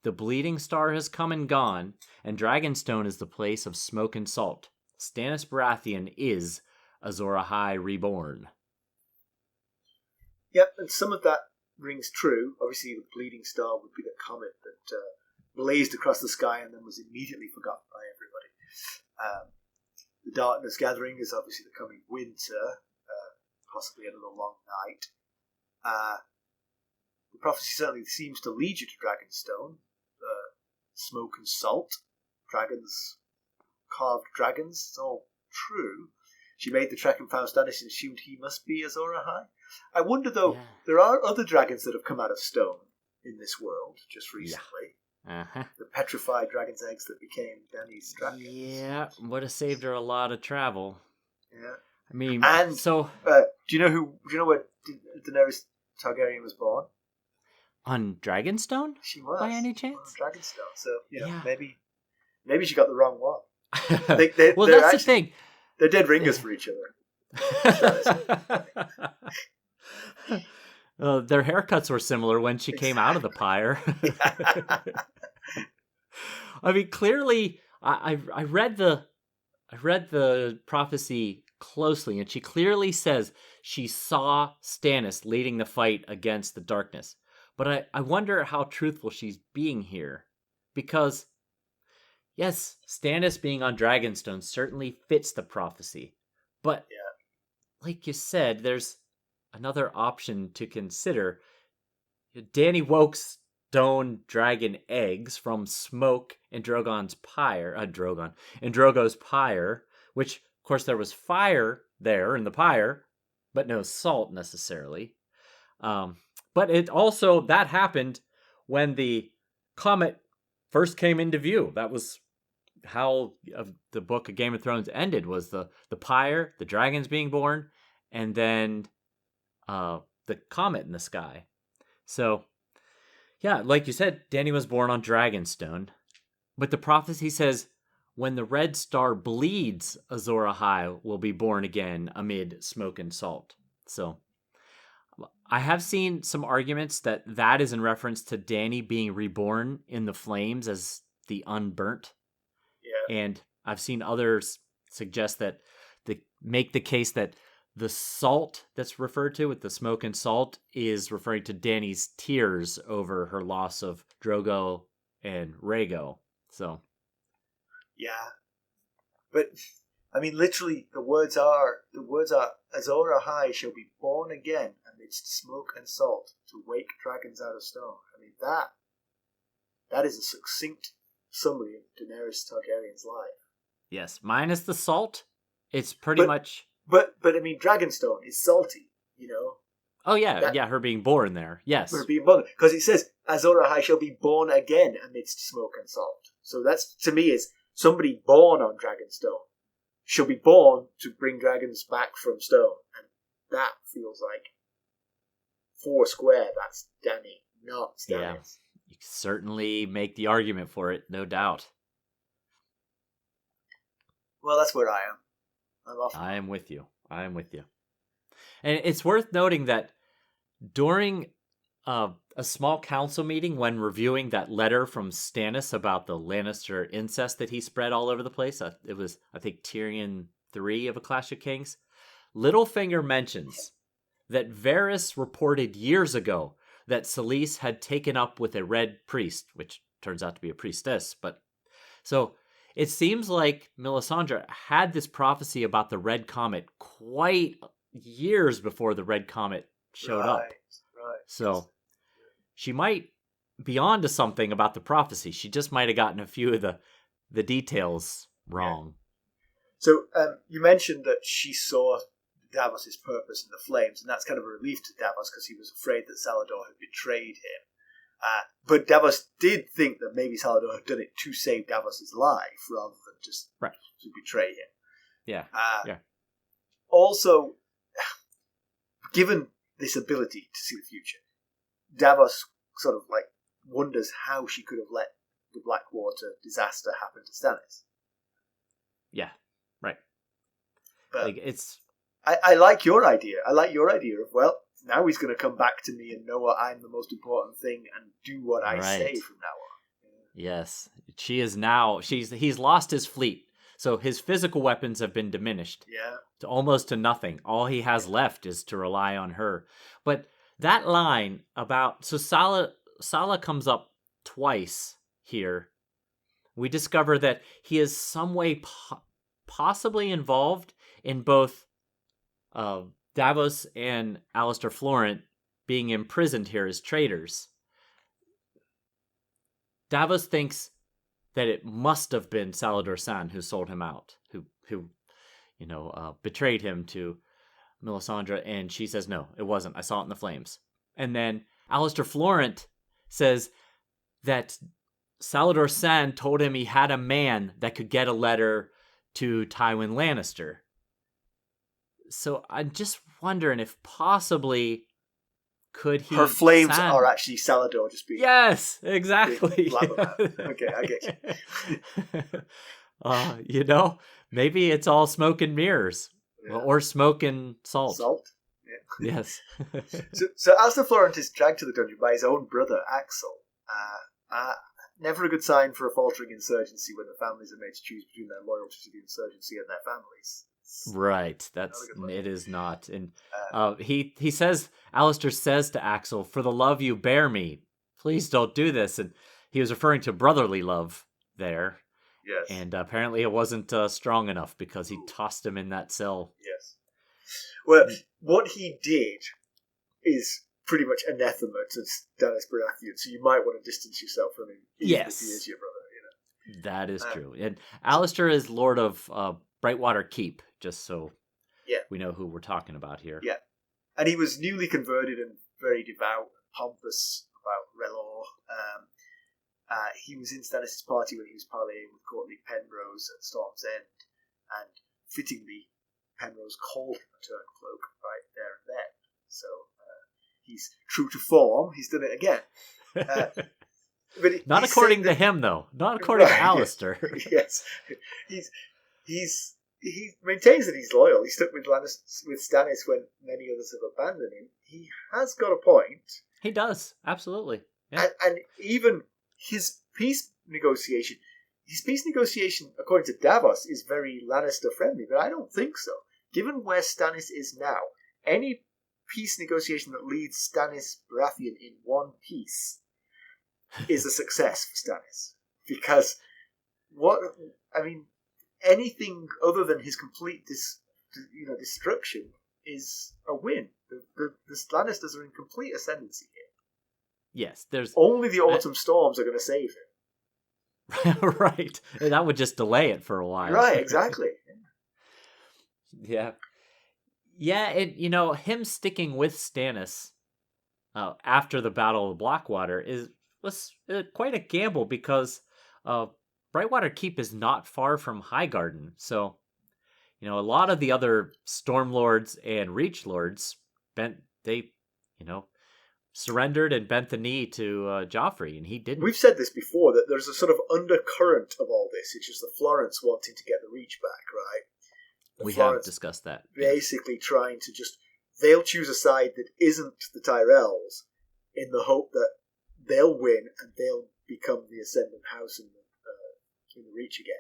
[SPEAKER 2] The bleeding star has come and gone, and Dragonstone is the place of smoke and salt. Stannis Baratheon is Azor Ahai reborn."
[SPEAKER 1] Yep, and some of that rings true. Obviously, the bleeding star would be the comet that blazed across the sky and then was immediately forgotten by everybody. The darkness gathering is obviously the coming winter, possibly another long night. The prophecy certainly seems to lead you to Dragonstone. Smoke and salt, dragons, carved dragons, it's all true. She made the trek and found Stannis and assumed he must be Azor Ahai. I wonder, though, there are other dragons that have come out of stone in this world just recently.
[SPEAKER 2] Yeah.
[SPEAKER 1] The petrified dragon's eggs that became Dany's dragons.
[SPEAKER 2] Yeah, would have saved her a lot of travel.
[SPEAKER 1] Yeah.
[SPEAKER 2] I mean,
[SPEAKER 1] and
[SPEAKER 2] so...
[SPEAKER 1] do you know where Daenerys Targaryen was born?
[SPEAKER 2] On Dragonstone?
[SPEAKER 1] She was.
[SPEAKER 2] By any chance?
[SPEAKER 1] On Dragonstone. So, maybe she got the wrong one.
[SPEAKER 2] Well, that's the thing.
[SPEAKER 1] They're dead ringers for each other.
[SPEAKER 2] Their haircuts were similar when she came out of the pyre. I mean, clearly, I read the prophecy closely, and she clearly says she saw Stannis leading the fight against the darkness. But I wonder how truthful she's being here, because yes, Stannis being on Dragonstone certainly fits the prophecy. But, like you said, there's another option to consider. Dany woke stone dragon eggs from smoke in Drogon's pyre, in Drogo's pyre, which, of course, there was fire there in the pyre, but no salt necessarily. But it also, that happened when the comet first came into view. That was how the book of Game of Thrones ended, was the pyre, the dragons being born, and then the comet in the sky. So, yeah, like you said, Dany was born on Dragonstone. But the prophecy says, when the red star bleeds, Azor Ahai will be born again amid smoke and salt. So, I have seen some arguments that is in reference to Dany being reborn in the flames as the unburnt.
[SPEAKER 1] Yeah.
[SPEAKER 2] And I've seen others suggest that make the case that the salt that's referred to with the smoke and salt is referring to Dany's tears over her loss of Drogo and Rhaego. So,
[SPEAKER 1] yeah, but I mean, literally, the words are Azor Ahai shall be born again amidst smoke and salt to wake dragons out of stone. I mean, that is a succinct summary of Daenerys Targaryen's life.
[SPEAKER 2] Yes, minus the salt, it's pretty much.
[SPEAKER 1] But I mean, Dragonstone is salty, you know.
[SPEAKER 2] Oh yeah, her being born there. Yes,
[SPEAKER 1] her being born, because it says Azor Ahai shall be born again amidst smoke and salt. So that's, to me, is somebody born on Dragonstone shall be born to bring dragons back from stone, and that feels like four square. That's Dany, not Stannis. Yeah,
[SPEAKER 2] you certainly make the argument for it, no doubt.
[SPEAKER 1] Well, that's where I am.
[SPEAKER 2] I am with you. And it's worth noting that during a small council meeting, when reviewing that letter from Stannis about the Lannister incest that he spread all over the place, it was, I think, Tyrion 3 of A Clash of Kings, Littlefinger mentions that Varys reported years ago that Selyse had taken up with a red priest, which turns out to be a priestess. But so it seems like Melisandre had this prophecy about the Red Comet quite years before the Red Comet showed up.
[SPEAKER 1] Right.
[SPEAKER 2] So she might be onto something about the prophecy. She just might have gotten a few of the details wrong.
[SPEAKER 1] Yeah. So you mentioned that she saw Davos' purpose in the flames, and that's kind of a relief to Davos because he was afraid that Salador had betrayed him. But Davos did think that maybe Salador had done it to save Davos' life rather than just to betray him.
[SPEAKER 2] Yeah.
[SPEAKER 1] Also, given this ability to see the future, Davos sort of like wonders how she could have let the Blackwater disaster happen to Stannis.
[SPEAKER 2] Yeah, right.
[SPEAKER 1] But
[SPEAKER 2] like it's.
[SPEAKER 1] I like your idea. I like your idea of, well, now he's going to come back to me and know what I'm the most important thing and do what I say from now on.
[SPEAKER 2] Yes, she is now. He's lost his fleet, so his physical weapons have been diminished.
[SPEAKER 1] Yeah,
[SPEAKER 2] to almost to nothing. All he has left is to rely on her. But that line about Sala comes up twice here. We discover that he is some way possibly involved in both Davos and Alester Florent being imprisoned here as traitors. Davos thinks that it must have been Salador Saan who sold him out, who betrayed him to Melisandre, and she says, no, it wasn't. I saw it in the flames. And then Alester Florent says that Salador Saan told him he had a man that could get a letter to Tywin Lannister. So I'm just wondering if possibly could he...
[SPEAKER 1] Her flames are actually Salador just being...
[SPEAKER 2] Yes, exactly.
[SPEAKER 1] Okay, I get you.
[SPEAKER 2] Maybe it's all smoke and mirrors. Yeah. Or smoke and salt.
[SPEAKER 1] Salt? Yeah.
[SPEAKER 2] Yes.
[SPEAKER 1] so Alester Florent is dragged to the dungeon by his own brother, Axel. Never a good sign for a faltering insurgency when the families are made to choose between their loyalty to the insurgency and their families.
[SPEAKER 2] Right. It is not. And he says, Alistair says to Axel, for the love you bear me, please don't do this. And he was referring to brotherly love there.
[SPEAKER 1] Yes.
[SPEAKER 2] And apparently it wasn't strong enough because he tossed him in that cell.
[SPEAKER 1] Yes. Well, what he did is pretty much anathema to Stannis Baratheon, so you might want to distance yourself from him, even if he is your brother.
[SPEAKER 2] That is true. And Alester is Lord of Brightwater Keep, just so we know who we're talking about here. Yeah.
[SPEAKER 1] And he was newly converted and very devout, pompous about Relor. He was in Stannis' party when he was parleying with courtly Penrose at Storm's End, and fittingly, Penrose called him a turncloak right there and then. So he's true to form. He's done it again.
[SPEAKER 2] But not according to him, though. Not according to Alester.
[SPEAKER 1] Yes, he maintains that he's loyal. He stuck with Stannis when many others have abandoned him. He has got a point.
[SPEAKER 2] He does, absolutely. Yeah.
[SPEAKER 1] And even his peace negotiation, according to Davos, is very Lannister friendly. But I don't think so. Given where Stannis is now, any peace negotiation that leads Stannis Baratheon in one piece is a success for Stannis, because anything other than his complete destruction is a win. The Lannisters are in complete ascendancy here.
[SPEAKER 2] Yes, there's
[SPEAKER 1] only the autumn storms are going to save
[SPEAKER 2] him. Right, and that would just delay it for a while.
[SPEAKER 1] Right, exactly.
[SPEAKER 2] Yeah, and him sticking with Stannis after the Battle of Blackwater was quite a gamble, because Brightwater Keep is not far from Highgarden. So, a lot of the other Stormlords and Reach Lords surrendered and bent the knee to Joffrey, and he didn't.
[SPEAKER 1] We've said this before, that there's a sort of undercurrent of all this, which is the Florents wanting to get the Reach back, right?
[SPEAKER 2] We have discussed that.
[SPEAKER 1] Basically trying to they'll choose a side that isn't the Tyrells in the hope that they'll win and they'll become the ascendant house in the Reach again,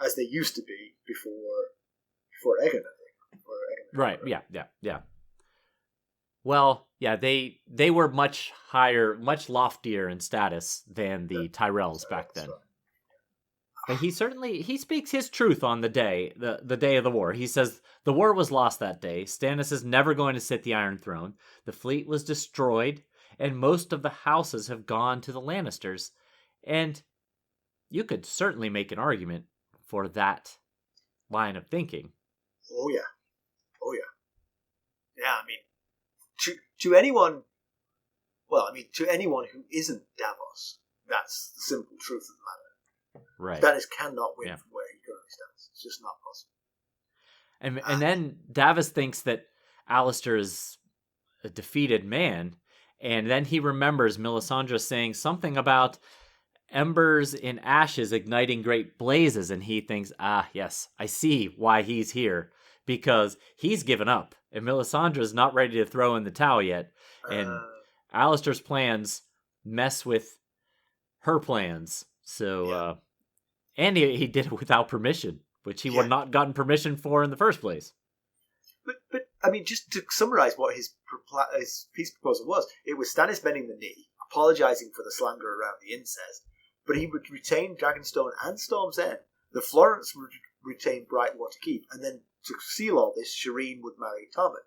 [SPEAKER 1] as they used to be before Egon, I think.
[SPEAKER 2] Right. Yeah. Well, yeah, they were much higher, much loftier in status than the Tyrells back then. But he speaks his truth on the day of the war. He says the war was lost that day. Stannis is never going to sit the Iron Throne. The fleet was destroyed, and most of the houses have gone to the Lannisters. And you could certainly make an argument for that line of thinking.
[SPEAKER 1] Oh yeah. Yeah, I mean, to anyone who isn't Davos, that's the simple truth of the matter.
[SPEAKER 2] Right.
[SPEAKER 1] Stannis cannot win from where he currently stands. It's just not possible.
[SPEAKER 2] And then Davos thinks that Alester is a defeated man, and then he remembers Melisandre saying something about embers in ashes igniting great blazes, and he thinks, yes, I see why he's here, because he's given up, and Melisandre is not ready to throw in the towel yet, and Alistair's plans mess with her plans. So, and he did it without permission, which he would not gotten permission for in the first place.
[SPEAKER 1] But I mean, just to summarize what his peace proposal was, it was Stannis bending the knee, apologizing for the slander around the incest, but he would retain Dragonstone and Storm's End. The Florents would retain Brightwater Keep, and then to seal all this, Shireen would marry Tommen.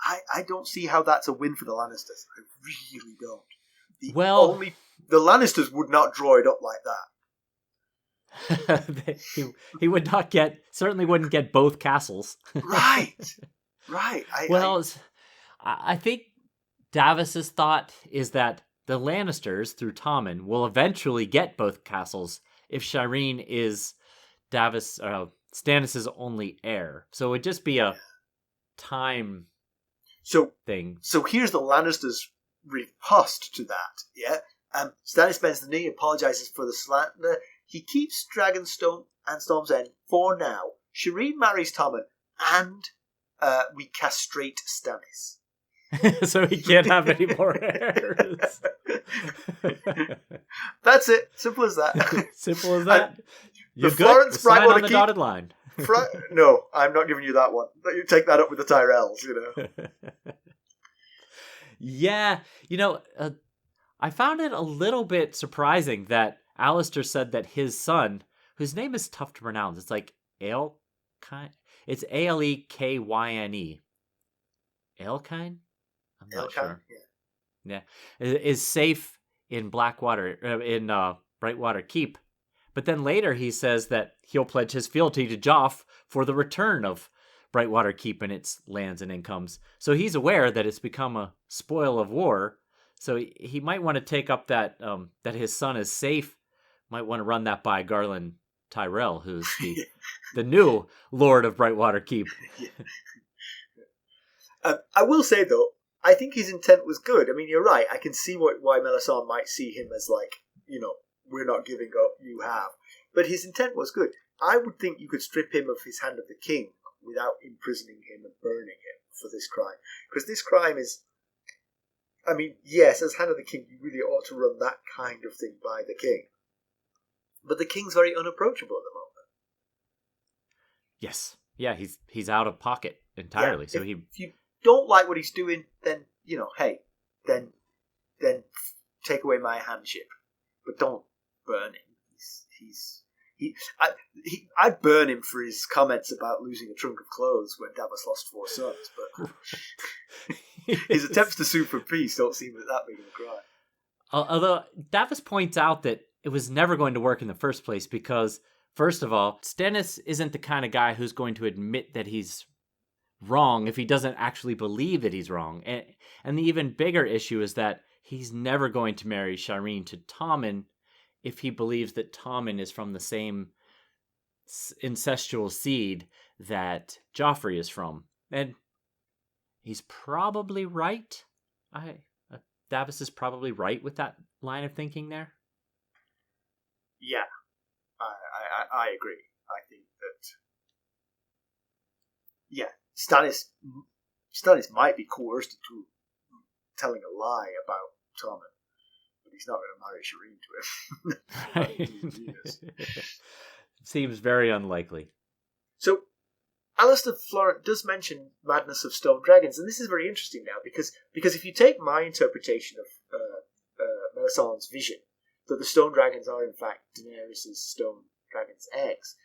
[SPEAKER 1] I don't see how that's a win for the Lannisters. I really don't. The Lannisters would not draw it up like
[SPEAKER 2] that. he would not certainly wouldn't get both castles.
[SPEAKER 1] Right.
[SPEAKER 2] I think Davos's thought is that the Lannisters, through Tommen, will eventually get both castles if Shireen is Stannis' only heir. So it would just be a time thing.
[SPEAKER 1] So here's the Lannisters' riposte to that. Yeah, Stannis bends the knee, apologizes for the slander. He keeps Dragonstone and Storm's End for now. Shireen marries Tommen, and we castrate Stannis.
[SPEAKER 2] So he can't have any more heirs.
[SPEAKER 1] That's it. Simple as that.
[SPEAKER 2] Simple as that.
[SPEAKER 1] The Florence
[SPEAKER 2] Brightwater on the dotted line.
[SPEAKER 1] No, I'm not giving you that one. You take that up with the Tyrells,
[SPEAKER 2] Yeah, I found it a little bit surprising that Alester said that his son, whose name is tough to pronounce, it's like it's Alekyne. Alekyne? I'm not sure. Yeah, is safe in Brightwater Keep. But then later he says that he'll pledge his fealty to Joff for the return of Brightwater Keep and its lands and incomes. So he's aware that it's become a spoil of war. So he might want to take up that that his son is safe. Might want to run that by Garland Tyrell, who's the new Lord of Brightwater Keep.
[SPEAKER 1] I will say, though, I think his intent was good. I mean, you're right. I can see why Melisandre might see him as like, we're not giving up, you have. But his intent was good. I would think you could strip him of his Hand of the King without imprisoning him and burning him for this crime. Because this crime is... I mean, yes, as Hand of the King, you really ought to run that kind of thing by the king. But the king's very unapproachable at the moment.
[SPEAKER 2] Yes. Yeah, he's out of pocket entirely.
[SPEAKER 1] Yeah, if you don't like what he's doing, then, hey, then take away my handship. But don't burn him. I'd burn him for his comments about losing a trunk of clothes when Davos lost 4 sons, but his attempts to sue for peace don't seem that big of a crime.
[SPEAKER 2] Although Davos points out that it was never going to work in the first place because, first of all, Stannis isn't the kind of guy who's going to admit that he's wrong if he doesn't actually believe that he's wrong. And the even bigger issue is that he's never going to marry Shireen to Tommen if he believes that Tommen is from the same incestual seed that Joffrey is from. And he's probably right. Davos is probably right with that line of thinking there.
[SPEAKER 1] Yeah, I agree. I think that, yeah, Stannis might be coerced into telling a lie about Tommen, but he's not going to marry Shireen to him.
[SPEAKER 2] Seems very unlikely.
[SPEAKER 1] So, Alester Florent does mention madness of stone dragons, and this is very interesting now, because if you take my interpretation of Melisandre's vision, that the stone dragons are in fact Daenerys' stone dragon's eggs,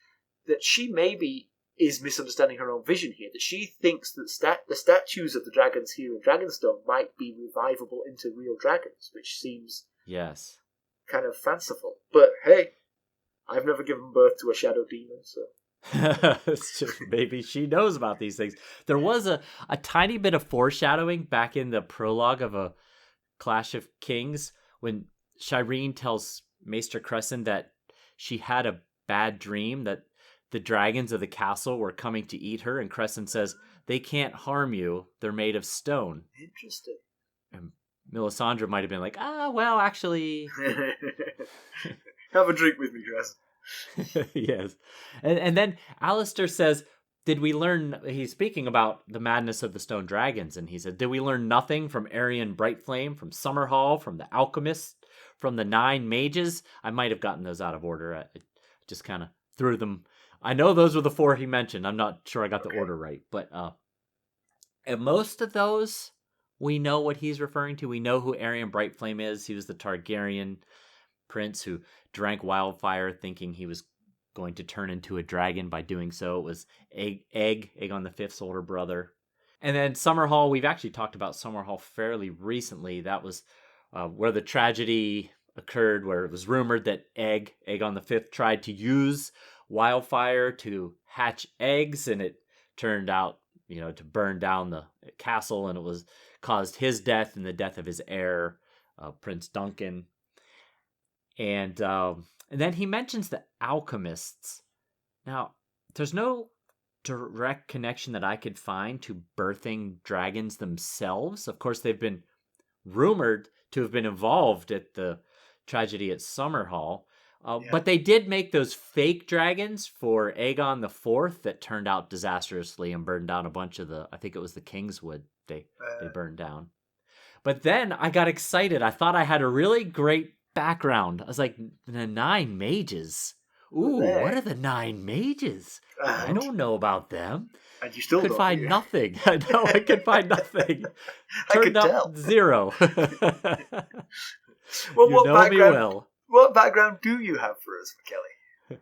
[SPEAKER 1] that she maybe is misunderstanding her own vision here, that she thinks that the statues of the dragons here in Dragonstone might be revivable into real dragons, which seems kind of fanciful. But hey, I've never given birth to a shadow demon, so...
[SPEAKER 2] It's just maybe she knows about these things. There was a tiny bit of foreshadowing back in the prologue of A Clash of Kings when Shireen tells Maester Crescent that she had a bad dream that the dragons of the castle were coming to eat her, and Crescent says, "They can't harm you, they're made of stone."
[SPEAKER 1] Interesting.
[SPEAKER 2] And Melisandre might have been like, well, actually...
[SPEAKER 1] Have a drink with me, Crescent.
[SPEAKER 2] Yes. And then Alester says, did we learn... He's speaking about the madness of the stone dragons, and he said, did we learn nothing from Aerion Brightflame, from Summerhall, from the Alchemist, from the 9 mages? I might have gotten those out of order. I just kind of threw them... I know those were the 4 he mentioned. I'm not sure I got the order right. But and most of those, we know what he's referring to. We know who Aerion Brightflame is. He was the Targaryen prince who drank wildfire thinking he was going to turn into a dragon. By doing so, it was Aegon the Fifth's older brother. And then Summerhall, we've actually talked about Summerhall fairly recently. That was where the tragedy occurred, where it was rumored that Aegon the Fifth, tried to use wildfire to hatch eggs, and it turned out, to burn down the castle, and it was caused his death and the death of his heir, Prince Duncan. And then he mentions the alchemists. Now, there's no direct connection that I could find to birthing dragons themselves. Of course, they've been rumored to have been involved at the tragedy at Summerhall. But they did make those fake dragons for Aegon the Fourth that turned out disastrously and burned down a bunch of I think it was the Kingswood they burned down. But then I got excited. I thought I had a really great background. I was like, the 9 mages. Ooh, what are the 9 mages? I don't know about them.
[SPEAKER 1] And you still
[SPEAKER 2] could find nothing. I know, I could find nothing.
[SPEAKER 1] I could
[SPEAKER 2] up
[SPEAKER 1] tell.
[SPEAKER 2] 0.
[SPEAKER 1] Well,
[SPEAKER 2] you know me well.
[SPEAKER 1] What background do you have for us, Mackelly?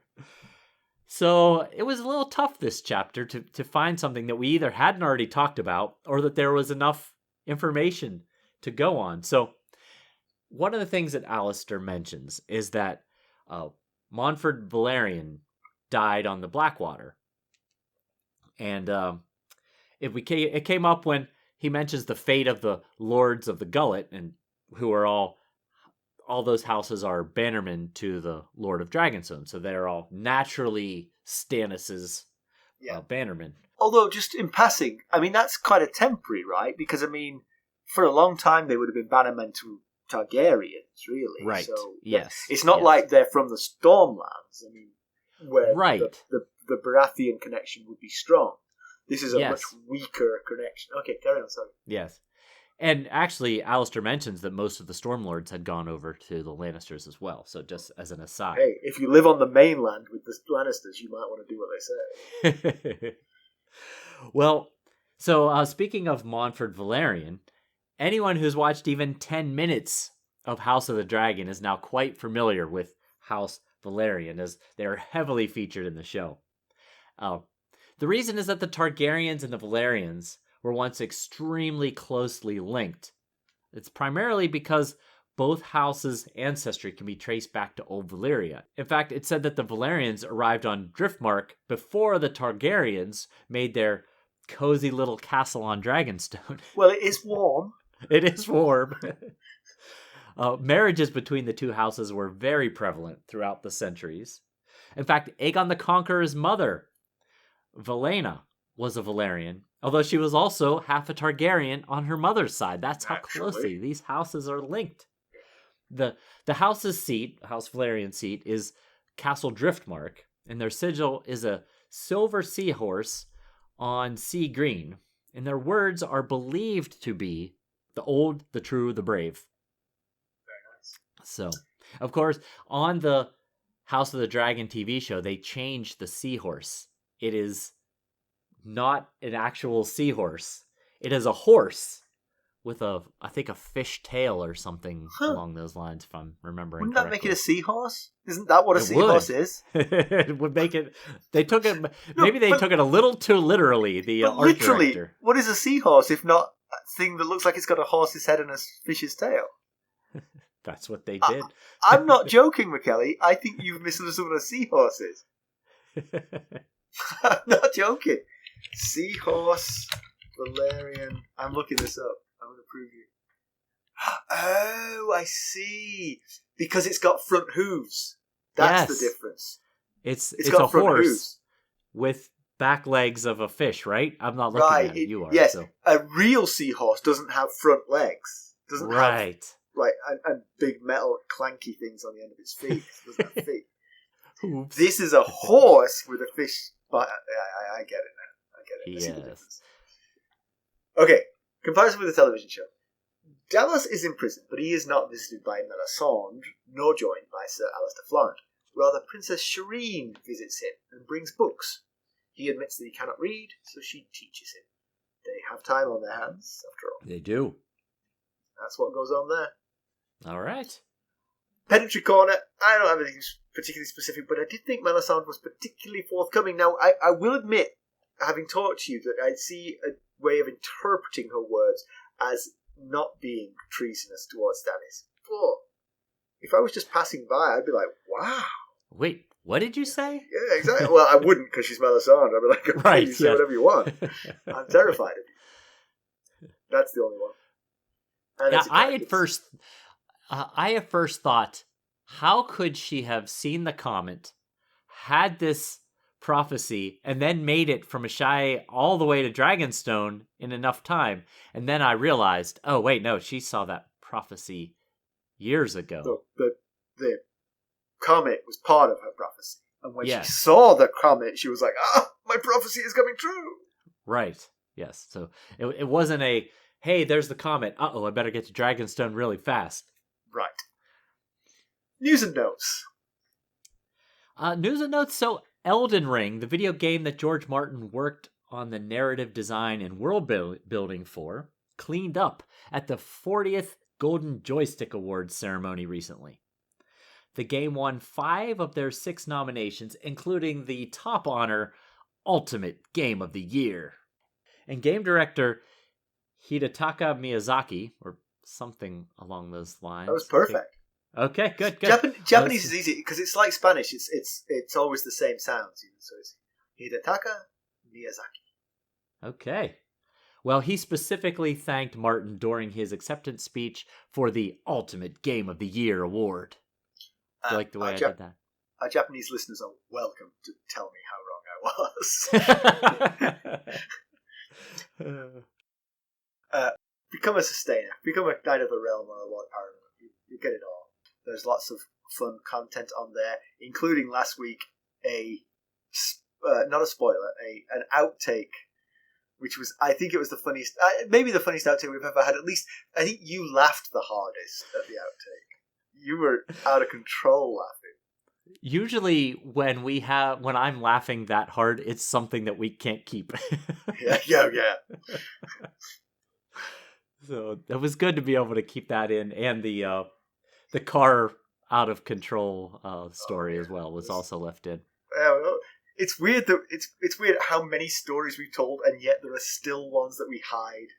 [SPEAKER 2] So it was a little tough this chapter to find something that we either hadn't already talked about or that there was enough information to go on. So one of the things that Alester mentions is that Montford Valerian died on the Blackwater. And it came up when he mentions the fate of the Lords of the Gullet, and who are all those houses are bannermen to the Lord of Dragonstone. So they're all naturally Stannis's bannermen.
[SPEAKER 1] Although, just in passing, I mean, that's kind of temporary, right? Because, I mean, for a long time they would have been bannermen to Targaryens, really.
[SPEAKER 2] Right,
[SPEAKER 1] so,
[SPEAKER 2] yes.
[SPEAKER 1] It's not like they're from the Stormlands, I mean, where
[SPEAKER 2] right.
[SPEAKER 1] the Baratheon connection would be strong. This is a much weaker connection. Okay, carry on, sorry.
[SPEAKER 2] Yes. And actually, Alester mentions that most of the Stormlords had gone over to the Lannisters as well. So just as an aside.
[SPEAKER 1] Hey, if you live on the mainland with the Lannisters, you might want to do what they say.
[SPEAKER 2] Well, so speaking of Montford Valerian, anyone who's watched even 10 minutes of House of the Dragon is now quite familiar with House Valerian, as they are heavily featured in the show. The reason is that the Targaryens and the Valerians were once extremely closely linked. It's primarily because both houses' ancestry can be traced back to Old Valyria. In fact, it's said that the Valerians arrived on Driftmark before the Targaryens made their cozy little castle on Dragonstone.
[SPEAKER 1] Well, it is warm.
[SPEAKER 2] It is warm. Marriages between the two houses were very prevalent throughout the centuries. In fact, Aegon the Conqueror's mother, Valena, was a Valerian, although she was also half a Targaryen on her mother's side. That's how closely these houses are linked. The house's seat, House Valerian seat, is Castle Driftmark, and their sigil is a silver seahorse on sea green, and their words are believed to be the old, the true, the brave.
[SPEAKER 1] Very nice.
[SPEAKER 2] So, of course, on the House of the Dragon TV show, they changed the seahorse. It is not an actual seahorse. It is a horse with I think a fish tail or something along those lines, if I'm remembering
[SPEAKER 1] Wouldn't
[SPEAKER 2] correctly.
[SPEAKER 1] that make it a seahorse? Isn't that what a seahorse is?
[SPEAKER 2] It would make it... They took it... Maybe they took it a little too literally, the art
[SPEAKER 1] literally,
[SPEAKER 2] director.
[SPEAKER 1] What is a seahorse if not a thing that looks like it's got a horse's head and a fish's tail?
[SPEAKER 2] That's what they did.
[SPEAKER 1] I'm not joking, Mackelly. I think you've misunderstood what a seahorse is. I'm not joking. Seahorse, Valerian. I'm looking this up. I'm going to prove you. Oh, I see. Because it's got front hooves. That's the difference.
[SPEAKER 2] It's
[SPEAKER 1] got
[SPEAKER 2] a
[SPEAKER 1] front
[SPEAKER 2] horse
[SPEAKER 1] hooves
[SPEAKER 2] with back legs of a fish, right? I'm not looking at it. You are.
[SPEAKER 1] Yes,
[SPEAKER 2] so.
[SPEAKER 1] A real seahorse doesn't have front legs. Doesn't have and big metal clanky things on the end of its feet. It doesn't have feet.
[SPEAKER 2] Oops.
[SPEAKER 1] This is a horse with a fish. But I get it now. I get it. I see the difference. Okay, comparison with the television show. Davos is in prison, but he is not visited by Melisandre, nor joined by Sir Alester Florent. Rather, Princess Shireen visits him and brings books. He admits that he cannot read, so she teaches him. They have time on their hands, after all.
[SPEAKER 2] They do.
[SPEAKER 1] That's what goes on there.
[SPEAKER 2] All right.
[SPEAKER 1] Pedantry Corner, I don't have anything particularly specific, but I did think Melisandre was particularly forthcoming. Now, I will admit, having talked to you, that I see a way of interpreting her words as not being treasonous towards Stannis. But if I was just passing by, I'd be like, wow.
[SPEAKER 2] Wait, what did you say?
[SPEAKER 1] Yeah, exactly. Well, I wouldn't, because she's Melisandre. I'd be like, okay,
[SPEAKER 2] right,
[SPEAKER 1] you say whatever you want. I'm terrified of you. That's the only one. And
[SPEAKER 2] yeah, I at first thought, how could she have seen the comment, had this prophecy, and then made it from Asshai all the way to Dragonstone in enough time? And then I realized, oh wait, no, she saw that prophecy years ago.
[SPEAKER 1] The comet was part of her prophecy. And when she saw the comet, she was like, my prophecy is coming true.
[SPEAKER 2] Right, yes. So it wasn't a, hey, there's the comet. Uh-oh, I better get to Dragonstone really fast.
[SPEAKER 1] Right. News and notes.
[SPEAKER 2] News and notes. So Elden Ring, the video game that George Martin worked on the narrative design and world building for, cleaned up at the 40th Golden Joystick Awards ceremony recently. The game won 5 of their 6 nominations, including the top honor, Ultimate Game of the Year. And game director Hidetaka Miyazaki, or something along those lines.
[SPEAKER 1] That was perfect.
[SPEAKER 2] Okay, good.
[SPEAKER 1] Japanese is easy because it's like Spanish. It's always the same sounds. So it's Hidetaka Miyazaki.
[SPEAKER 2] Okay. Well, he specifically thanked Martin during his acceptance speech for the Ultimate Game of the Year award. Do you like the way I did that?
[SPEAKER 1] Our Japanese listeners are welcome to tell me how wrong I was. Become a sustainer. Become a Knight of the Realm or a Lord Paramount. You get it all. There's lots of fun content on there, including last week not a spoiler, an outtake, which was, I think it was the funniest, maybe the funniest outtake we've ever had. At least, I think you laughed the hardest at the outtake. You were out of control laughing.
[SPEAKER 2] Usually when I'm laughing that hard, it's something that we can't keep.
[SPEAKER 1] Yeah.
[SPEAKER 2] So it was good to be able to keep that in, and the car out of control story as well was also left in.
[SPEAKER 1] It's weird that it's weird how many stories we've told, and yet there are still ones that we hide.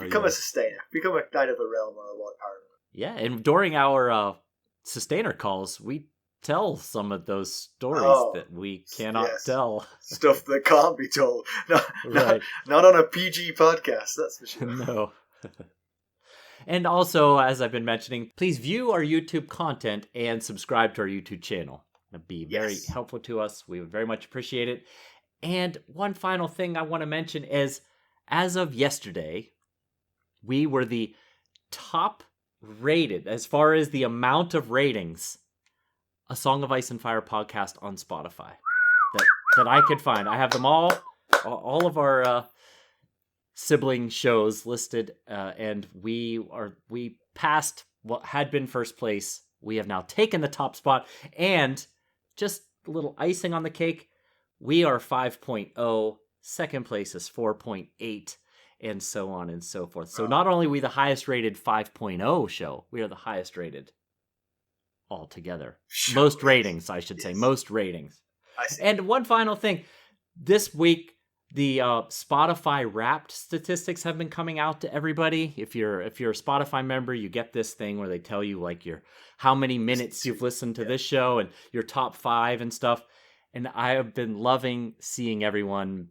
[SPEAKER 1] Become a sustainer. Become a Knight of the Realm or a Lord Paramount.
[SPEAKER 2] Yeah, and during our sustainer calls, we tell some of those stories that we cannot tell.
[SPEAKER 1] Stuff that can't be told. Not on a PG podcast, that's for sure.
[SPEAKER 2] No. And also, as I've been mentioning, please view our YouTube content and subscribe to our YouTube channel. That'd be very helpful to us. We would very much appreciate it. And one final thing I want to mention is, as of yesterday, we were the top rated, as far as the amount of ratings, A Song of Ice and Fire podcast on Spotify that I could find. I have them all of our sibling shows listed, and we passed what had been first place. We have now taken the top spot, and just a little icing on the cake, we are 5.0, second place is 4.8, and so on and so forth. So not only are we the highest rated 5.0 show, we are the highest rated altogether. Most ratings, I should say. Most ratings. And one final thing. This week, the Spotify Wrapped statistics have been coming out to everybody. If you're a Spotify member, you get this thing where they tell you like how many minutes you've listened to this show and your top 5 and stuff. And I have been loving seeing everyone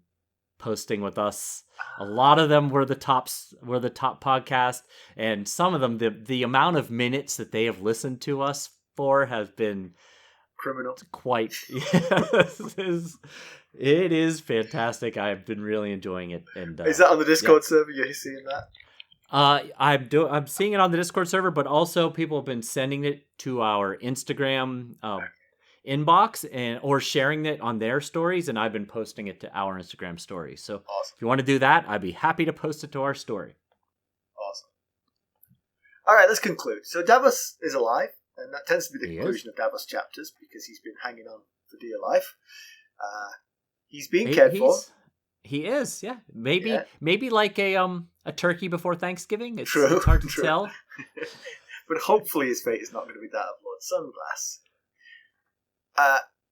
[SPEAKER 2] posting with us. A lot of them were the top podcast, and some of them the amount of minutes that they have listened to us for has been
[SPEAKER 1] criminal.
[SPEAKER 2] Quite. It is fantastic. I've been really enjoying it. And
[SPEAKER 1] is that on the Discord server? You're seeing that?
[SPEAKER 2] I'm seeing it on the Discord server, but also people have been sending it to our Instagram inbox or sharing it on their stories, and I've been posting it to our Instagram stories. So awesome. If you want to do that, I'd be happy to post it to our story.
[SPEAKER 1] Awesome. All right, let's conclude. So Davos is alive, and that tends to be the conclusion of Davos chapters because he's been hanging on for dear life. He's being cared for.
[SPEAKER 2] He is, yeah. Maybe like a turkey before Thanksgiving. It's hard to tell.
[SPEAKER 1] But hopefully his fate is not going to be that of Lord Sunglass.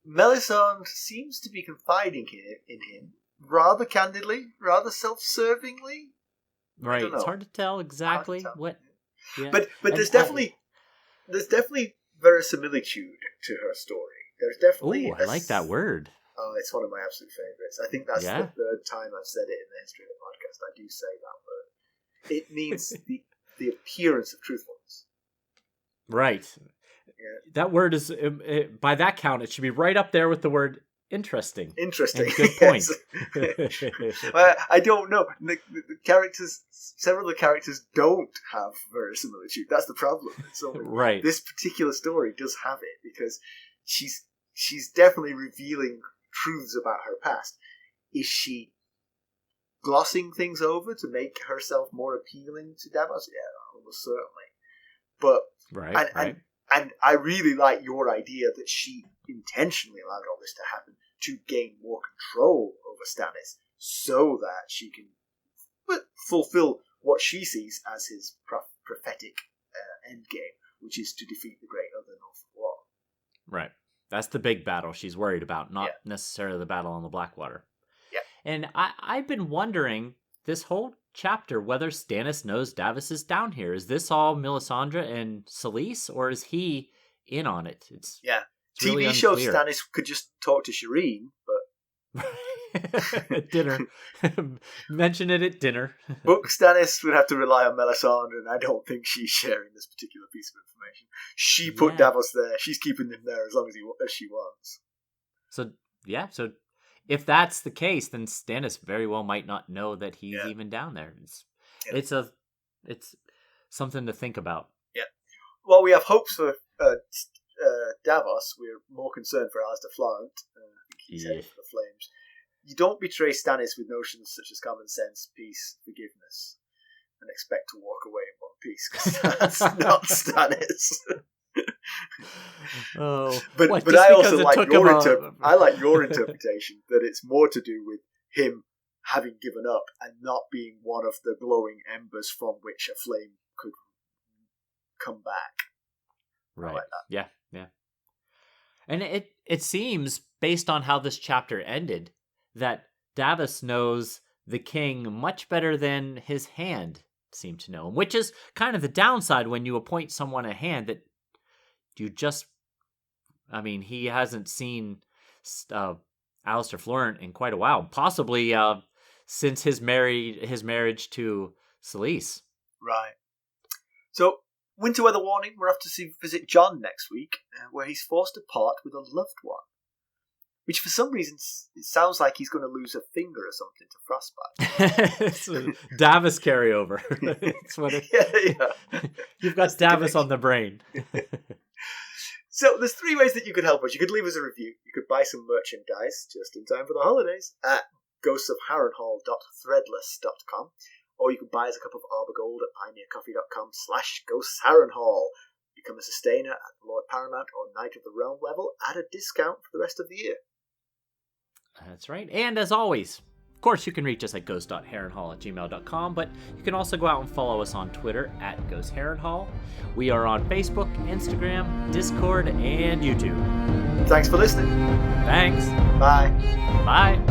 [SPEAKER 1] Melisandre seems to be confiding in him rather candidly, rather self-servingly.
[SPEAKER 2] Right, it's hard to tell exactly what. Yeah.
[SPEAKER 1] But there's definitely verisimilitude to her story. There's definitely.
[SPEAKER 2] I like that word.
[SPEAKER 1] Oh, it's one of my absolute favourites. I think that's the third time I've said it in the history of the podcast. I do say that word. It means the appearance of truthfulness.
[SPEAKER 2] Right. Yeah. That word is, by that count, it should be right up there with the word interesting.
[SPEAKER 1] Interesting.
[SPEAKER 2] And good point.
[SPEAKER 1] I don't know. The characters, several of the characters don't have verisimilitude. That's the problem. So
[SPEAKER 2] right.
[SPEAKER 1] This particular story does have it because she's definitely revealing truths about her past. Is she glossing things over to make herself more appealing to Davos? Yeah, almost certainly. But and I really like your idea that she intentionally allowed all this to happen to gain more control over Stannis, so that she can fulfill what she sees as his prophetic endgame, which is to defeat the Great Other North War.
[SPEAKER 2] Right. That's the big battle she's worried about, not necessarily the battle on the Blackwater.
[SPEAKER 1] Yeah.
[SPEAKER 2] And I've been wondering this whole chapter whether Stannis knows Davos is down here. Is this all Melisandre and Selyse, or is he in on it? It's
[SPEAKER 1] TV
[SPEAKER 2] really
[SPEAKER 1] show
[SPEAKER 2] unclear.
[SPEAKER 1] Stannis could just talk to Shireen, but
[SPEAKER 2] at dinner. Mention it at dinner.
[SPEAKER 1] Book Stannis would have to rely on Melisandre, and I don't think she's sharing this particular piece of information. She put Davos there. She's keeping him there as long as she wants.
[SPEAKER 2] So if that's the case, then Stannis very well might not know that he's even down there. It's something to think about. Yeah.
[SPEAKER 1] Well, we have hopes for Davos. We're more concerned for Alester Florent. I think he's headed for the flames. You don't betray Stannis with notions such as common sense, peace, forgiveness, and expect to walk away in one piece, because that's not Stannis. But I also like your interpretation that it's more to do with him having given up and not being one of the glowing embers from which a flame could come back.
[SPEAKER 2] Right.
[SPEAKER 1] I like that.
[SPEAKER 2] Yeah. And it seems, based on how this chapter ended, that Davos knows the king much better than his hand seemed to know him, which is kind of the downside when you appoint someone a hand that you just... I mean, he hasn't seen Alester Florent in quite a while, possibly since his marriage to Selyse.
[SPEAKER 1] Right. So, winter weather warning, we're off to visit Jon next week, where he's forced to part with a loved one. Which, for some reason, it sounds like he's going to lose a finger or something to frostbite.
[SPEAKER 2] It's a Davos carryover. That's what You've got Davos on the brain.
[SPEAKER 1] So, there's 3 ways that you could help us. You could leave us a review. You could buy some merchandise just in time for the holidays at ghostsofharrenhal.threadless.com, or you could buy us a cup of Arbor Gold at pioneercoffee.com/ghostsharrenhal. Become a sustainer at the Lord Paramount or Knight of the Realm level at a discount for the rest of the year.
[SPEAKER 2] That's right. And as always, of course, you can reach us at ghost.harrenhal@gmail.com, but you can also go out and follow us on Twitter at ghostharrenhal. We are on Facebook, Instagram, Discord, and YouTube.
[SPEAKER 1] Thanks for listening.
[SPEAKER 2] Thanks.
[SPEAKER 1] Bye.
[SPEAKER 2] Bye.